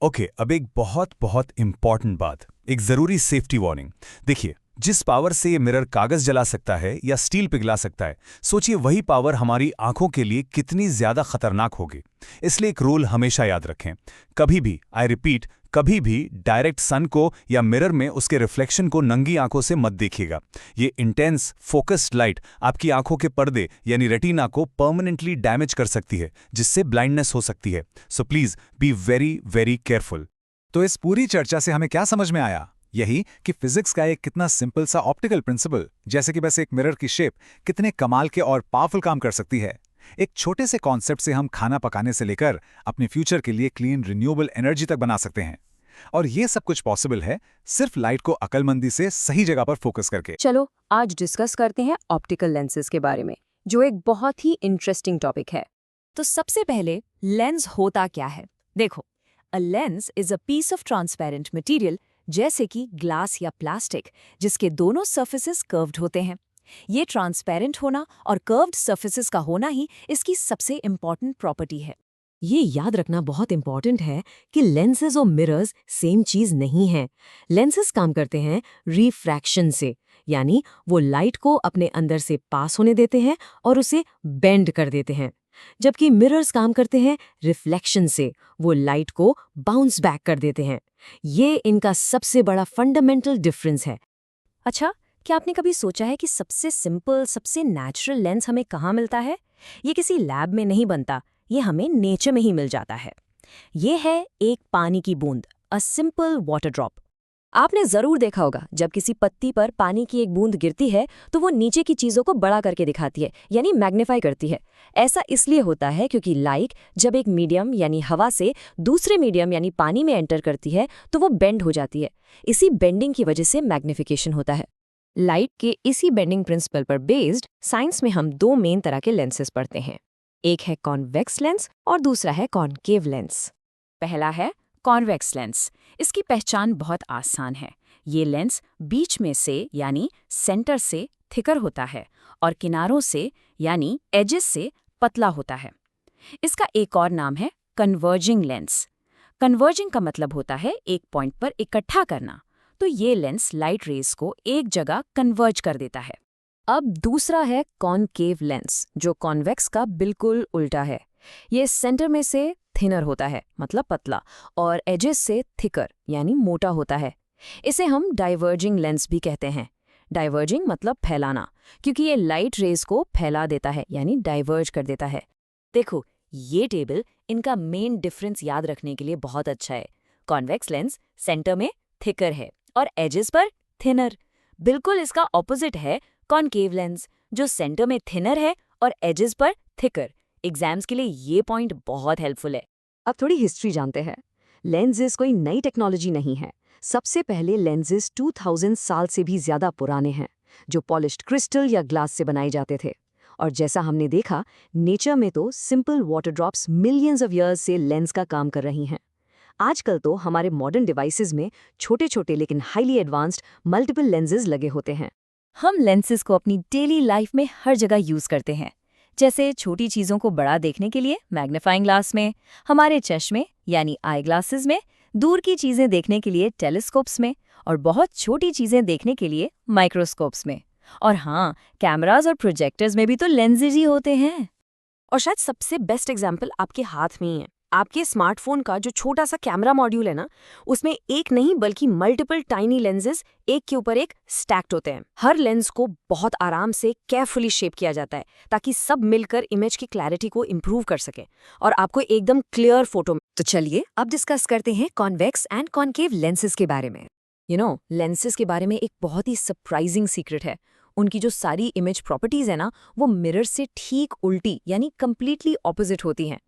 ओके, अब एक बहुत इंपॉर्टेंट बात, एक जरूरी सेफ्टी वार्निंग। देखिए, जिस पावर से ये मिरर कागज जला सकता है या स्टील पिघला सकता है, सोचिए वही पावर हमारी आंखों के लिए कितनी ज्यादा खतरनाक होगी। इसलिए एक रूल हमेशा याद रखें, कभी भी, आई रिपीट, कभी भी डायरेक्ट सन को या मिरर में उसके रिफ्लेक्शन को नंगी आंखों से मत देखिएगा। ये इंटेंस फोकस्ड लाइट आपकी आंखों के पर्दे यानी रेटिना को परमानेंटली डैमेज कर सकती है, जिससे ब्लाइंडनेस हो सकती है। So please be very very careful. तो इस पूरी चर्चा से हमें क्या समझ में आया? यही कि फिजिक्स का एक कितना सिंपल सा ऑप्टिकल प्रिंसिपल, जैसे कि बस एक मिरर की शेप, कितने कमाल के और पावरफुल काम कर सकती है। एक छोटे से कॉन्सेप्ट से हम खाना पकाने से लेकर अपने फ्यूचर के लिए क्लीन रिन्यूएबल एनर्जी तक बना सकते हैं। और ये सब कुछ पॉसिबल है सिर्फ लाइट को अक्लमंदी से सही जगह पर फोकस करके। चलो आज डिस्कस करते हैं ऑप्टिकल लेंसेज के बारे में, जो एक बहुत ही इंटरेस्टिंग टॉपिक है। तो सबसे पहले लेंस होता क्या है? देखो, a lens is a piece of transparent material, जैसे कि ग्लास या प्लास्टिक, जिसके दोनों सर्फेसेस कर्व्ड होते हैं। ये ट्रांसपेरेंट होना और कर्व्ड सर्फेसेस का होना ही इसकी सबसे इंपॉर्टेंट प्रॉपर्टी है। ये याद रखना बहुत इंपॉर्टेंट है कि लेंसेज और मिरर्स सेम चीज नहीं है। लेंसेज काम करते हैं रिफ्रैक्शन से, यानी वो लाइट को अपने अंदर से पास होने देते हैं और उसे बेंड कर देते हैं, जबकि मिरर्स काम करते हैं रिफ्लेक्शन से, वो लाइट को बाउंस बैक कर देते हैं। ये इनका सबसे बड़ा फंडामेंटल डिफरेंस है। अच्छा, क्या आपने कभी सोचा है कि सबसे सिंपल, सबसे नेचुरल लेंस हमें कहाँ मिलता है? ये किसी लैब में नहीं बनता, ये हमें नेचर में ही मिल जाता है। ये है एक पानी की बूंद, अ सिंपल वाटर ड्रॉप। आपने जरूर देखा होगा, जब किसी पत्ती पर पानी की एक बूंद गिरती है तो वो नीचे की चीजों को बड़ा करके दिखाती है, यानी मैग्नीफाई करती है। ऐसा इसलिए होता है क्योंकि लाइट जब एक मीडियम यानी हवा से दूसरे मीडियम यानी पानी में एंटर करती है तो वो बेंड हो जाती है। इसी बेंडिंग की वजह से मैग्निफिकेशन होता है। लाइट के इसी बेंडिंग प्रिंसिपल पर बेस्ड साइंस में हम दो मेन तरह के लेंसेज पढ़ते हैं। एक है कॉन्वेक्स लेंस और दूसरा है कॉनकेव लेंस। पहला है कॉन्वेक्स लेंस। इसकी पहचान बहुत आसान है। ये लेंस बीच में से यानी सेंटर से थिकर होता है और किनारों से यानी एजेस से पतला होता है। इसका एक और नाम है कन्वर्जिंग लेंस। कन्वर्जिंग का मतलब होता है एक पॉइंट पर इकट्ठा करना। तो ये लेंस लाइट रेज को एक जगह कन्वर्ज कर देता है। अब दूसरा है कॉनकेव लेंस, जो कॉन्वेक्स का बिल्कुल उल्टा है। ये सेंटर में से थिनर होता है, मतलब पतला, और एजेस से थिकर यानी मोटा होता है। इसे हम डाइवर्जिंग लेंस भी कहते हैं। डाइवर्जिंग मतलब फैलाना, क्योंकि ये लाइट रेज को फैला देता है यानी डाइवर्ज कर देता है। देखो, ये टेबल इनका मेन डिफरेंस याद रखने के लिए बहुत अच्छा है। कॉन्वेक्स लेंस सेंटर में थिकर है और एजेस पर थिनर। बिल्कुल इसका ऑपोजिट है कॉनकेव लेंस, जो सेंटर में थिनर है और एजेस पर थिकर। एग्जाम्स के लिए ये पॉइंट बहुत हेल्पफुल है। अब थोड़ी हिस्ट्री जानते हैं। लेंसेज कोई नई टेक्नोलॉजी नहीं है। सबसे पहले लेंसेज 2000 साल से भी ज्यादा पुराने हैं, जो पॉलिश्ड क्रिस्टल या ग्लास से बनाए जाते थे। और जैसा हमने देखा, नेचर में तो simple water drops millions of years से लेंस का काम कर रही हैं। आजकल तो हमारे मॉडर्न डिवाइसेस में छोटे छोटे लेकिन हाईली एडवांस्ड मल्टीपल लेंसेज लगे होते हैं। हम लेंसेज को अपनी डेली लाइफ में हर जगह यूज करते हैं, जैसे छोटी चीजों को बड़ा देखने के लिए मैग्नीफाइंग ग्लास में, हमारे चश्मे यानी आई ग्लासेस में, दूर की चीजें देखने के लिए टेलीस्कोप्स में, और बहुत छोटी चीजें देखने के लिए माइक्रोस्कोप्स में। और हाँ, कैमरास और प्रोजेक्टर्स में भी तो लेंसेज ही होते हैं। और शायद सबसे बेस्ट एग्जाम्पल आपके हाथ में ही है। आपके स्मार्टफोन का जो छोटा सा कैमरा मॉड्यूल है ना, उसमें एक नहीं बल्कि मल्टीपल टाइनी लेंसेज एक के ऊपर एक स्टैक्ड होते हैं। हर लेंस को बहुत आराम से केयरफुली शेप किया जाता है ताकि सब मिलकर इमेज की क्लैरिटी को इम्प्रूव कर सके और आपको एकदम क्लियर फोटो। तो चलिए अब डिस्कस करते हैं कॉन्वेक्स एंड कॉन्केव लेंसेज के बारे में। लेंसेज के बारे में एक बहुत ही सरप्राइजिंग सीक्रेट है। उनकी जो सारी इमेज प्रॉपर्टीज है ना, वो मिरर से ठीक उल्टी यानी कंप्लीटली ऑपोजिट होती हैं।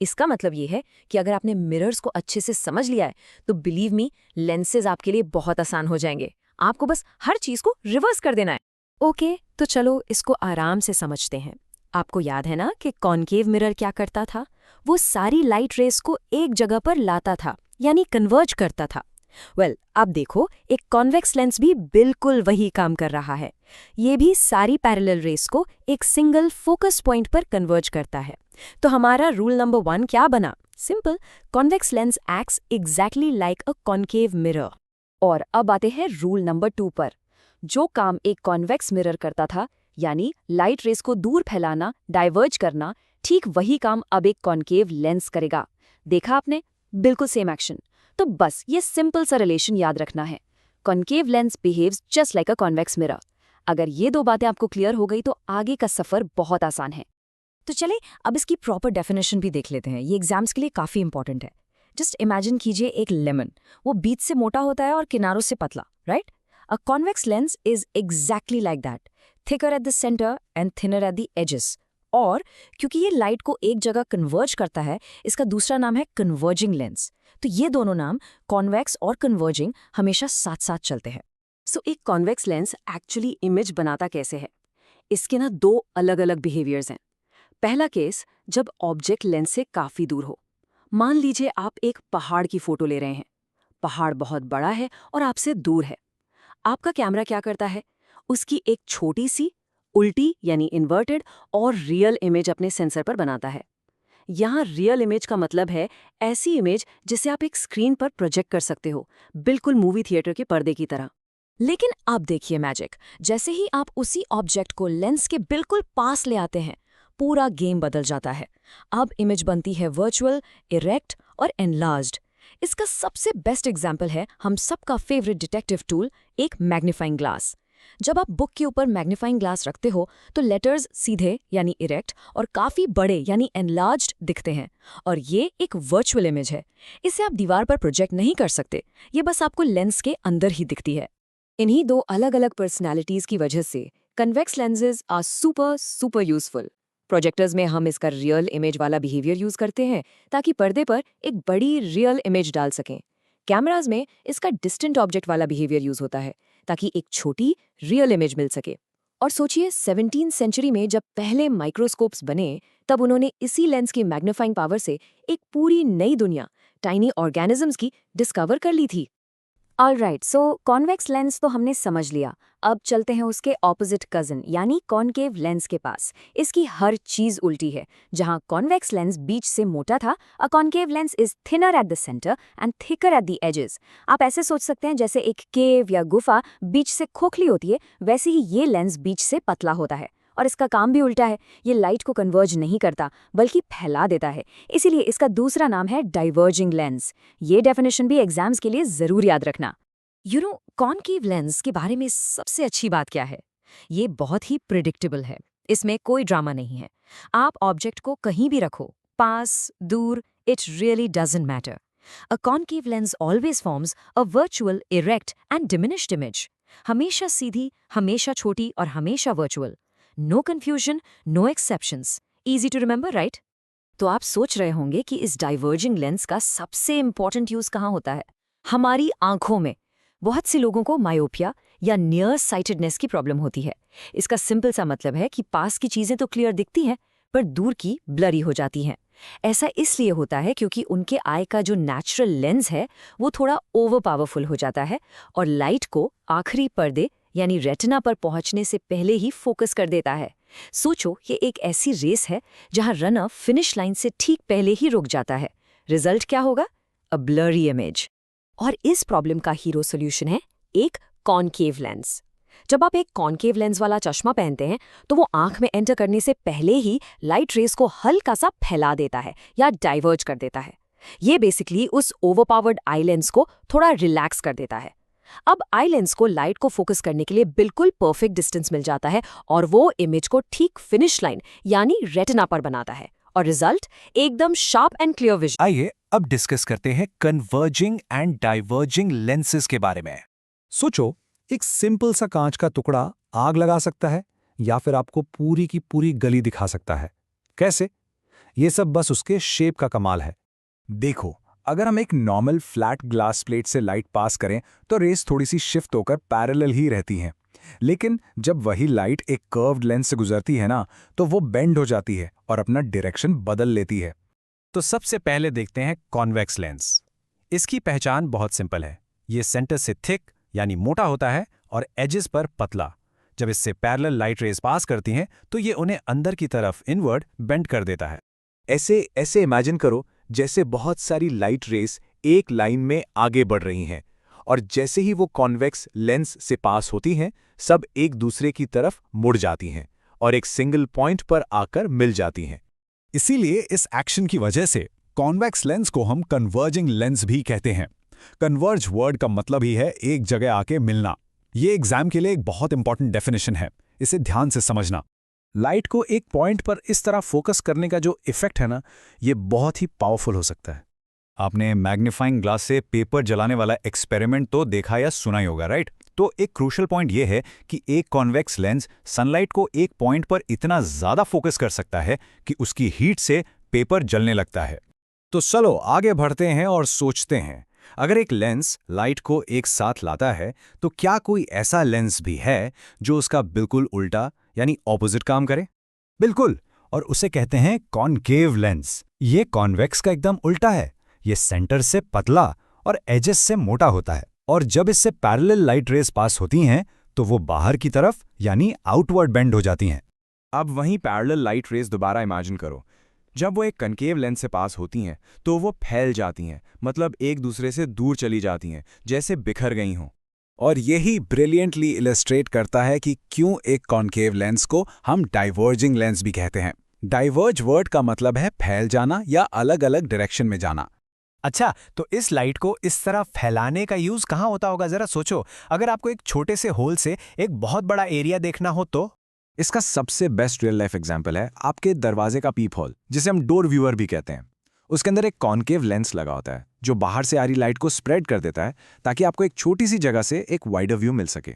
इसका मतलब ये है कि अगर आपने मिरर्स को अच्छे से समझ लिया है तो बिलीव मी, लेंसेज आपके लिए बहुत आसान हो जाएंगे। आपको बस हर चीज को रिवर्स कर देना है। ओके, तो चलो इसको आराम से समझते हैं। आपको याद है ना कि कॉन्केव मिरर क्या करता था? वो सारी लाइट रेस को एक जगह पर लाता था, यानी कन्वर्ज करता था। अब देखो, एक कॉन्वेक्स लेंस भी बिल्कुल वही काम कर रहा है। ये भी सारी पैरेलल रेस को एक सिंगल फोकस पॉइंट पर कन्वर्ज करता है। तो हमारा रूल नंबर 1 क्या बना? Simple, convex lens acts exactly like a concave mirror. और अब आते हैं रूल नंबर 2 पर। जो काम एक कॉन्वेक्स मिरर करता था, यानी लाइट रेस को दूर फैलाना, डाइवर्ज करना, ठीक वही काम अब एक कॉन्केव लेंस करेगा। देखा आपने? बिल्कुल सेम एक्शन। तो बस ये सिंपल सा रिलेशन याद रखना है। Concave lens behaves just like a convex mirror. अगर ये 2 बातें आपको क्लियर हो गई तो आगे का सफर बहुत आसान है। तो चले अब इसकी प्रॉपर डेफिनेशन भी देख लेते हैं। ये एग्जाम्स के लिए काफी इंपॉर्टेंट है। जस्ट इमेजिन कीजिए एक लेमन। वो बीच से मोटा होता है और किनारों से पतला, right? A convex lens is exactly like that, thicker at the centre and thinner at the edges. और क्योंकि ये लाइट को एक जगह कन्वर्ज करता है, इसका दूसरा नाम है कन्वर्जिंग लेंस। तो ये दोनों नाम, कॉन्वेक्स और कन्वर्जिंग, हमेशा साथ साथ चलते हैं। सो एक कॉन्वेक्स लेंस एक्चुअली इमेज बनाता कैसे है? इसके ना 2 अलग अलग बिहेवियर्स हैं। पहला केस, जब ऑब्जेक्ट लेंस से काफी दूर हो। मान लीजिए आप एक पहाड़ की फोटो ले रहे हैं। पहाड़ बहुत बड़ा है और आपसे दूर है। आपका कैमरा क्या करता है? उसकी एक छोटी सी उल्टी यानी इन्वर्टेड और रियल इमेज अपने सेंसर पर बनाता है। यहाँ रियल इमेज का मतलब है ऐसी इमेज जिसे आप एक स्क्रीन पर प्रोजेक्ट कर सकते हो, बिल्कुल मूवी थिएटर के पर्दे की तरह। लेकिन अब देखिए मैजिक, जैसे ही आप उसी ऑब्जेक्ट को लेंस के बिल्कुल पास ले आते हैं, पूरा गेम बदल जाता है। अब इमेज बनती है वर्चुअल, इरेक्ट और एनलार्ज्ड। इसका सबसे बेस्ट एग्जाम्पल है हम सबका फेवरेट डिटेक्टिव टूल, एक मैग्नीफाइंग ग्लास। जब आप बुक के ऊपर मैग्नीफाइंग ग्लास रखते हो तो लेटर्स सीधे यानी इरेक्ट और काफी बड़े यानी एनलार्ज्ड दिखते हैं, और ये एक वर्चुअल इमेज है। इसे आप दीवार पर प्रोजेक्ट नहीं कर सकते, ये बस आपको लेंस के अंदर ही दिखती है। इन्हीं 2 अलग अलग पर्सनैलिटीज की वजह से convex lenses are super useful. Projectors में हम इसका रियल इमेज वाला बिहेवियर यूज करते हैं ताकि पर्दे पर एक बड़ी रियल इमेज डाल सकें। कैमराज में इसका डिस्टेंट ऑब्जेक्ट वाला बिहेवियर यूज होता है ताकि एक छोटी रियल इमेज मिल सके। और सोचिए 17वीं सेंचुरी में जब पहले माइक्रोस्कोप्स बने, तब उन्होंने इसी लेंस की मैग्नीफाइंग पावर से एक पूरी नई दुनिया, टाइनी ऑर्गेनिजम्स की, डिस्कवर कर ली थी। ऑलराइट, सो कॉन्वेक्स लेंस तो हमने समझ लिया। अब चलते हैं उसके ऑपोजिट कजन यानी कॉन्केव लेंस के पास। इसकी हर चीज उल्टी है। जहां कॉन्वेक्स लेंस बीच से मोटा था, a concave lens is thinner at the centre and thicker at the edges. आप ऐसे सोच सकते हैं जैसे एक केव या गुफा बीच से खोखली होती है, वैसे ही ये लेंस बीच से पतला होता है। और इसका काम भी उल्टा है, ये लाइट को कन्वर्ज नहीं करता बल्कि फैला देता है। इसीलिए इसका दूसरा नाम है डाइवर्जिंग लेंस। ये डेफिनेशन भी एग्जाम्स के लिए जरूर याद रखना। कॉन्केव लेंस के बारे में सबसे अच्छी बात क्या है? ये बहुत ही प्रिडिक्टेबल है। इसमें कोई ड्रामा नहीं है। आप ऑब्जेक्ट को कहीं भी रखो, पास, दूर, it really doesn't matter. A concave lens always forms a virtual, erect and diminished image. हमेशा सीधी, हमेशा छोटी और हमेशा virtual. No confusion, no exceptions. Easy to remember, right? तो आप सोच रहे होंगे कि इस डाइवर्जिंग लेंस का सबसे इंपॉर्टेंट यूज कहाँ होता है? हमारी आंखों में। बहुत से लोगों को मायोपिया या नियर साइटेडनेस की प्रॉब्लम होती है। इसका सिंपल सा मतलब है कि पास की चीजें तो क्लियर दिखती हैं, पर दूर की ब्लरी हो जाती हैं। ऐसा इसलिए होता है क्योंकि उनके आई का जो नेचुरल लेंस है वो थोड़ा ओवर पावरफुल हो जाता है और लाइट को आखिरी पर्दे यानी रेटिना पर पहुंचने से पहले ही फोकस कर देता है। सोचो, ये एक ऐसी रेस है जहां रनर फिनिश लाइन से ठीक पहले ही रुक जाता है। रिजल्ट क्या होगा? अ ब्लरी इमेज। और इस प्रॉब्लम का हीरो सॉल्यूशन है एक कॉन्केव लेंस। जब आप एक कॉन्केव लेंस वाला चश्मा पहनते हैं तो वो आंख में एंटर करने से पहले ही लाइट रेस को हल्का सा फैला देता है या डाइवर्ज कर देता है। ये बेसिकली उस ओवरपावर्ड आई लेंस को थोड़ा रिलैक्स कर देता है। अब आई लेंस को लाइट को फोकस करने के लिए बिल्कुल परफेक्ट डिस्टेंस मिल जाता है और वो इमेज को ठीक फिनिश लाइन यानी रेटिना पर बनाता है और रिजल्ट एकदम शार्प एंड क्लियर विजन। आइए अब डिस्कस करते हैं कन्वर्जिंग एंड डाइवर्जिंग लेंसेज के बारे में। सोचो, एक सिंपल सा कांच का टुकड़ा आग लगा सकता है या फिर आपको पूरी की पूरी गली दिखा सकता है। कैसे? ये सब बस उसके शेप का कमाल है। देखो, अगर हम एक नॉर्मल फ्लैट ग्लास प्लेट से लाइट पास करें तो रेस थोड़ी सी शिफ्ट होकर पैरेलल ही रहती हैं। लेकिन जब वही लाइट एक कर्व्ड लेंस से गुजरती है ना, तो वो बेंड हो जाती है और अपना डायरेक्शन बदल लेती है। तो सबसे पहले देखते हैं कॉन्वेक्स लेंस। इसकी पहचान बहुत सिंपल है। ये सेंटर से थिक यानी मोटा होता है और एजेस पर पतला। जब इससे पैरेलल लाइट रेज पास करती हैं तो ये उन्हें अंदर की तरफ इनवर्ड बेंड कर देता है। ऐसे इमेजिन करो जैसे बहुत सारी लाइट रेस एक लाइन में आगे बढ़ रही हैं और जैसे ही वो कॉन्वेक्स लेंस से पास होती हैं, सब एक दूसरे की तरफ मुड़ जाती हैं और एक सिंगल पॉइंट पर आकर मिल जाती हैं। इसीलिए इस एक्शन की वजह से कॉन्वेक्स लेंस को हम कन्वर्जिंग लेंस भी कहते हैं। कन्वर्ज वर्ड का मतलब ही है एक जगह आके मिलना। ये एग्जाम के लिए एक बहुत इंपॉर्टेंट डेफिनेशन है, इसे ध्यान से समझना। लाइट को एक पॉइंट पर इस तरह फोकस करने का जो इफेक्ट है ना, ये बहुत ही पावरफुल हो सकता है। आपने मैग्नीफाइंग ग्लास से पेपर जलाने वाला एक्सपेरिमेंट तो देखा या सुना ही होगा, राइट? तो एक क्रूशियल पॉइंट ये है कि एक कॉन्वेक्स लेंस सनलाइट को एक पॉइंट पर इतना ज्यादा फोकस कर सकता है कि उसकी हीट से पेपर जलने लगता है। तो चलो आगे बढ़ते हैं और सोचते हैं, अगर एक लेंस लाइट को एक साथ लाता है तो क्या कोई ऐसा लेंस भी है जो उसका बिल्कुल उल्टा यानी ऑपोजिट काम करे? बिल्कुल, और उसे कहते हैं कॉनकेव लेंस। ये कॉन्वेक्स का एकदम उल्टा है। ये सेंटर से पतला और एजेस से मोटा होता है और जब इससे पैरेलल लाइट रेज पास होती हैं तो वो बाहर की तरफ यानी आउटवर्ड बेंड हो जाती हैं। अब वहीं पैरेलल लाइट रेज दोबारा इमेजिन करो। जब वो एक कनकेव लेंस से पास होती हैं तो वो फैल जाती हैं, मतलब एक दूसरे से दूर चली जाती हैं, जैसे बिखर गई हों। और यही ब्रिलियंटली इलस्ट्रेट करता है कि क्यों एक कॉन्केव लेंस को हम डाइवर्जिंग लेंस भी कहते हैं। डाइवर्ज वर्ड का मतलब है फैल जाना या अलग अलग डायरेक्शन में जाना। अच्छा, तो इस लाइट को इस तरह फैलाने का यूज कहाँ होता होगा? जरा सोचो, अगर आपको एक छोटे से होल से एक बहुत बड़ा एरिया देखना हो तो? इसका सबसे बेस्ट रियल लाइफ एग्जाम्पल है आपके दरवाजे का पीप होल, जिसे हम डोर व्यूअर भी कहते हैं। उसके अंदर एक कॉन्केव लेंस लगा होता है जो बाहर से आ रही लाइट को स्प्रेड कर देता है ताकि आपको एक छोटी सी जगह से एक वाइडर व्यू मिल सके।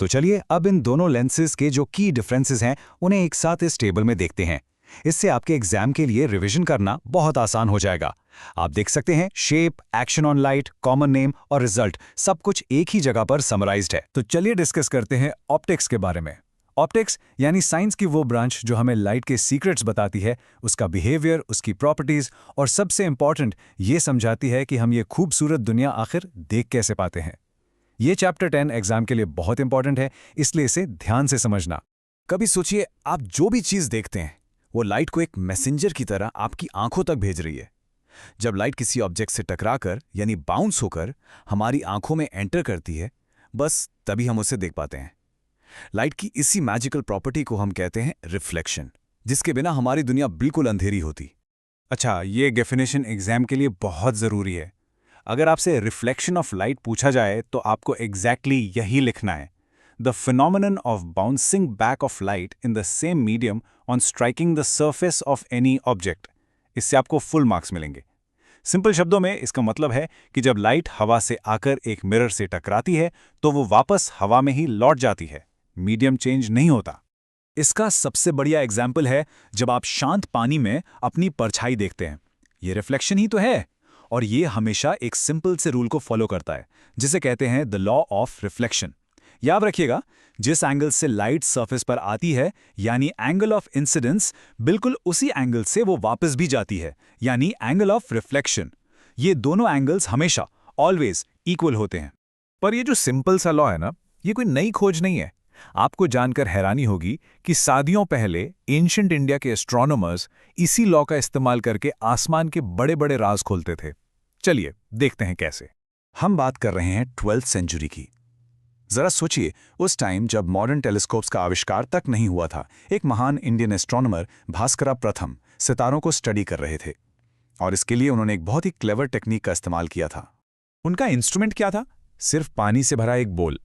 तो चलिए अब इन दोनों लेंसेज के जो की डिफरेंसेस हैं उन्हें एक साथ इस टेबल में देखते हैं। इससे आपके एग्जाम के लिए रिवीजन करना बहुत आसान हो जाएगा। आप देख सकते हैं shape, action on light, common name और रिजल्ट सब कुछ एक ही जगह पर समराइज्ड है। तो चलिए डिस्कस करते हैं ऑप्टिक्स के बारे में। ऑप्टिक्स यानी साइंस की वो ब्रांच जो हमें लाइट के सीक्रेट्स बताती है, उसका बिहेवियर, उसकी प्रॉपर्टीज और सबसे इंपॉर्टेंट ये समझाती है कि हम ये खूबसूरत दुनिया आखिर देख कैसे पाते हैं। ये चैप्टर 10 एग्जाम के लिए बहुत इंपॉर्टेंट है, इसलिए इसे ध्यान से समझना। कभी सोचिए, आप जो भी चीज देखते हैं वो लाइट को एक मैसेंजर की तरह आपकी आंखों तक भेज रही है। जब लाइट किसी ऑब्जेक्ट से टकराकर यानी बाउंस होकर हमारी आंखों में एंटर करती है, बस तभी हम उसे देख पाते हैं। लाइट की इसी मैजिकल प्रॉपर्टी को हम कहते हैं रिफ्लेक्शन, जिसके बिना हमारी दुनिया बिल्कुल अंधेरी होती। अच्छा, ये डेफिनेशन एग्जाम के लिए बहुत जरूरी है। अगर आपसे रिफ्लेक्शन ऑफ लाइट पूछा जाए तो आपको एग्जैक्टली यही लिखना है, the phenomenon of bouncing back of light in the same medium on striking the surface of any object. इससे आपको फुल मार्क्स मिलेंगे। सिंपल शब्दों में इसका मतलब है कि जब लाइट हवा से आकर एक मिरर से टकराती है तो वो वापस हवा में ही लौट जाती है, मीडियम चेंज नहीं होता। इसका सबसे बढ़िया एग्जाम्पल है जब आप शांत पानी में अपनी परछाई देखते हैं। ये रिफ्लेक्शन ही तो है, और ये हमेशा एक सिंपल से रूल को फॉलो करता है जिसे कहते हैं द लॉ ऑफ रिफ्लेक्शन। याद रखिएगा, जिस एंगल से लाइट सरफेस पर आती है यानी एंगल ऑफ इंसिडेंस, बिल्कुल उसी एंगल से वो वापस भी जाती है यानी एंगल ऑफ रिफ्लेक्शन। ये दोनों एंगल्स हमेशा ऑलवेज इक्वल होते हैं। पर ये जो सिंपल सा लॉ है ना, ये कोई नई खोज नहीं है। आपको जानकर हैरानी होगी कि सदियों पहले एंशिएंट इंडिया के एस्ट्रोनॉमर्स इसी लॉ का इस्तेमाल करके आसमान के बड़े बड़े राज खोलते थे। चलिए देखते हैं कैसे। हम बात कर रहे हैं 12th सेंचुरी की। जरा सोचिए, उस टाइम जब मॉडर्न टेलीस्कोप्स का आविष्कार तक नहीं हुआ था, एक महान इंडियन एस्ट्रोनॉमर भास्करा प्रथम सितारों को स्टडी कर रहे थे और इसके लिए उन्होंने एक बहुत ही क्लेवर टेक्निक का इस्तेमाल किया था। उनका इंस्ट्रूमेंट क्या था? सिर्फ पानी से भरा एक बोल।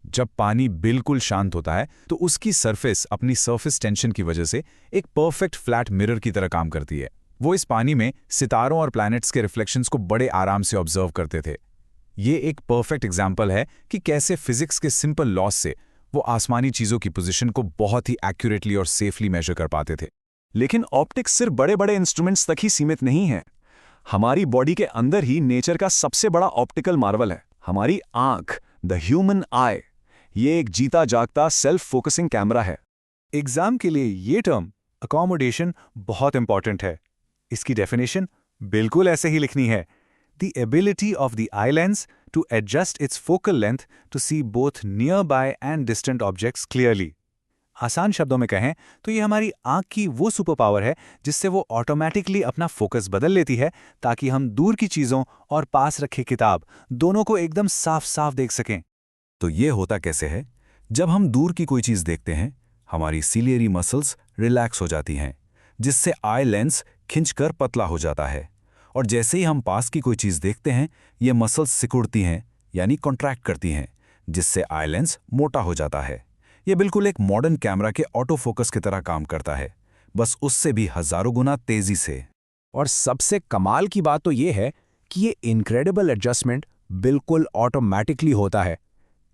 जब पानी बिल्कुल शांत होता है तो उसकी सरफेस अपनी सरफेस टेंशन की वजह से एक परफेक्ट फ्लैट मिरर की तरह काम करती है। वो इस पानी में सितारों और प्लैनेट्स के रिफ्लेक्शंस को बड़े आराम से ऑब्जर्व करते थे। ये एक परफेक्ट एग्जाम्पल है कि कैसे फिजिक्स के सिंपल लॉस से वो आसमानी चीजों की पोजीशन को बहुत ही एक्यूरेटली और सेफली मेजर कर पाते थे। लेकिन ऑप्टिक्स सिर्फ बड़े बड़े इंस्ट्रूमेंट्स तक ही सीमित नहीं है। हमारी बॉडी के अंदर ही नेचर का सबसे बड़ा ऑप्टिकल मार्वल है, हमारी आंख, द ह्यूमन आई। ये एक जीता जागता सेल्फ फोकसिंग कैमरा है। एग्जाम के लिए ये टर्म अकोमोडेशन बहुत इंपॉर्टेंट है। इसकी डेफिनेशन बिल्कुल ऐसे ही लिखनी है: The ability of the eye lens to adjust its focal length to see both nearby and distant objects clearly. आसान शब्दों में कहें तो ये हमारी आंख की वो सुपर पावर है जिससे वो ऑटोमेटिकली अपना फोकस बदल लेती है ताकि हम दूर की चीज़ों और पास रखे किताब दोनों को एकदम साफ साफ देख सकें। तो ये होता कैसे है? जब हम दूर की कोई चीज़ देखते हैं, हमारी सिलियरी मसल्स रिलैक्स हो जाती हैं, जिससे आई लेंस खिंचकर पतला हो जाता है। और जैसे ही हम पास की कोई चीज़ देखते हैं, ये मसल्स सिकुड़ती हैं यानी कॉन्ट्रैक्ट करती हैं, जिससे आई लेंस मोटा हो जाता है। ये बिल्कुल एक मॉडर्न कैमरा के ऑटो फोकस की तरह काम करता है, बस उससे भी हजारों गुना तेजी से। और सबसे कमाल की बात तो ये है कि ये इनक्रेडिबल एडजस्टमेंट बिल्कुल ऑटोमैटिकली होता है।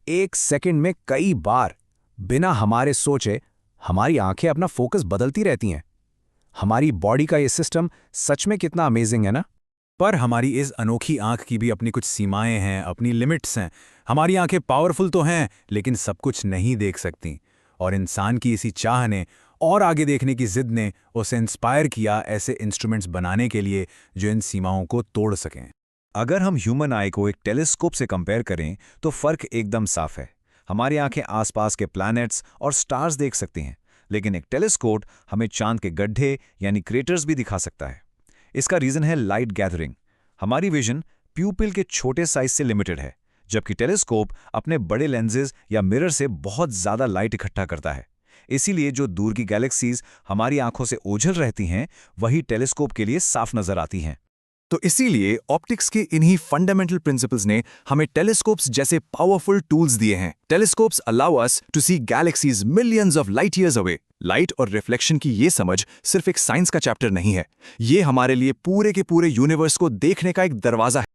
1 सेकंड में कई बार, बिना हमारे सोचे, हमारी आंखें अपना फोकस बदलती रहती हैं। हमारी बॉडी का ये सिस्टम सच में कितना अमेजिंग है ना? पर हमारी इस अनोखी आंख की भी अपनी कुछ सीमाएं हैं, अपनी लिमिट्स हैं। हमारी आंखें पावरफुल तो हैं, लेकिन सब कुछ नहीं देख सकती। और इंसान की इसी चाह ने और आगे देखने की जिद ने उसे इंस्पायर किया ऐसे इंस्ट्रूमेंट्स बनाने के लिए जो इन सीमाओं को तोड़ सकें। अगर हम ह्यूमन आई को एक टेलीस्कोप से कंपेयर करें तो फर्क एकदम साफ है। हमारी आंखें आसपास के प्लैनेट्स और स्टार्स देख सकती हैं, लेकिन एक टेलीस्कोप हमें चांद के गड्ढे यानी क्रेटर्स भी दिखा सकता है। इसका रीजन है लाइट गैदरिंग। हमारी विजन प्यूपिल के छोटे साइज से लिमिटेड है, जबकि टेलीस्कोप अपने बड़े लेंसेज या मिरर से बहुत ज़्यादा लाइट इकट्ठा करता है। इसीलिए जो दूर की गैलेक्सीज हमारी आंखों से ओझल रहती हैं, वही टेलीस्कोप के लिए साफ नजर आती हैं। तो इसीलिए ऑप्टिक्स के इन्हीं फंडामेंटल प्रिंसिपल्स ने हमें टेलीस्कोप्स जैसे पावरफुल टूल्स दिए हैं। Telescopes allow us to see galaxies millions of light years away. Light और रिफ्लेक्शन की ये समझ सिर्फ एक साइंस का चैप्टर नहीं है, ये हमारे लिए पूरे के पूरे यूनिवर्स को देखने का एक दरवाजा है।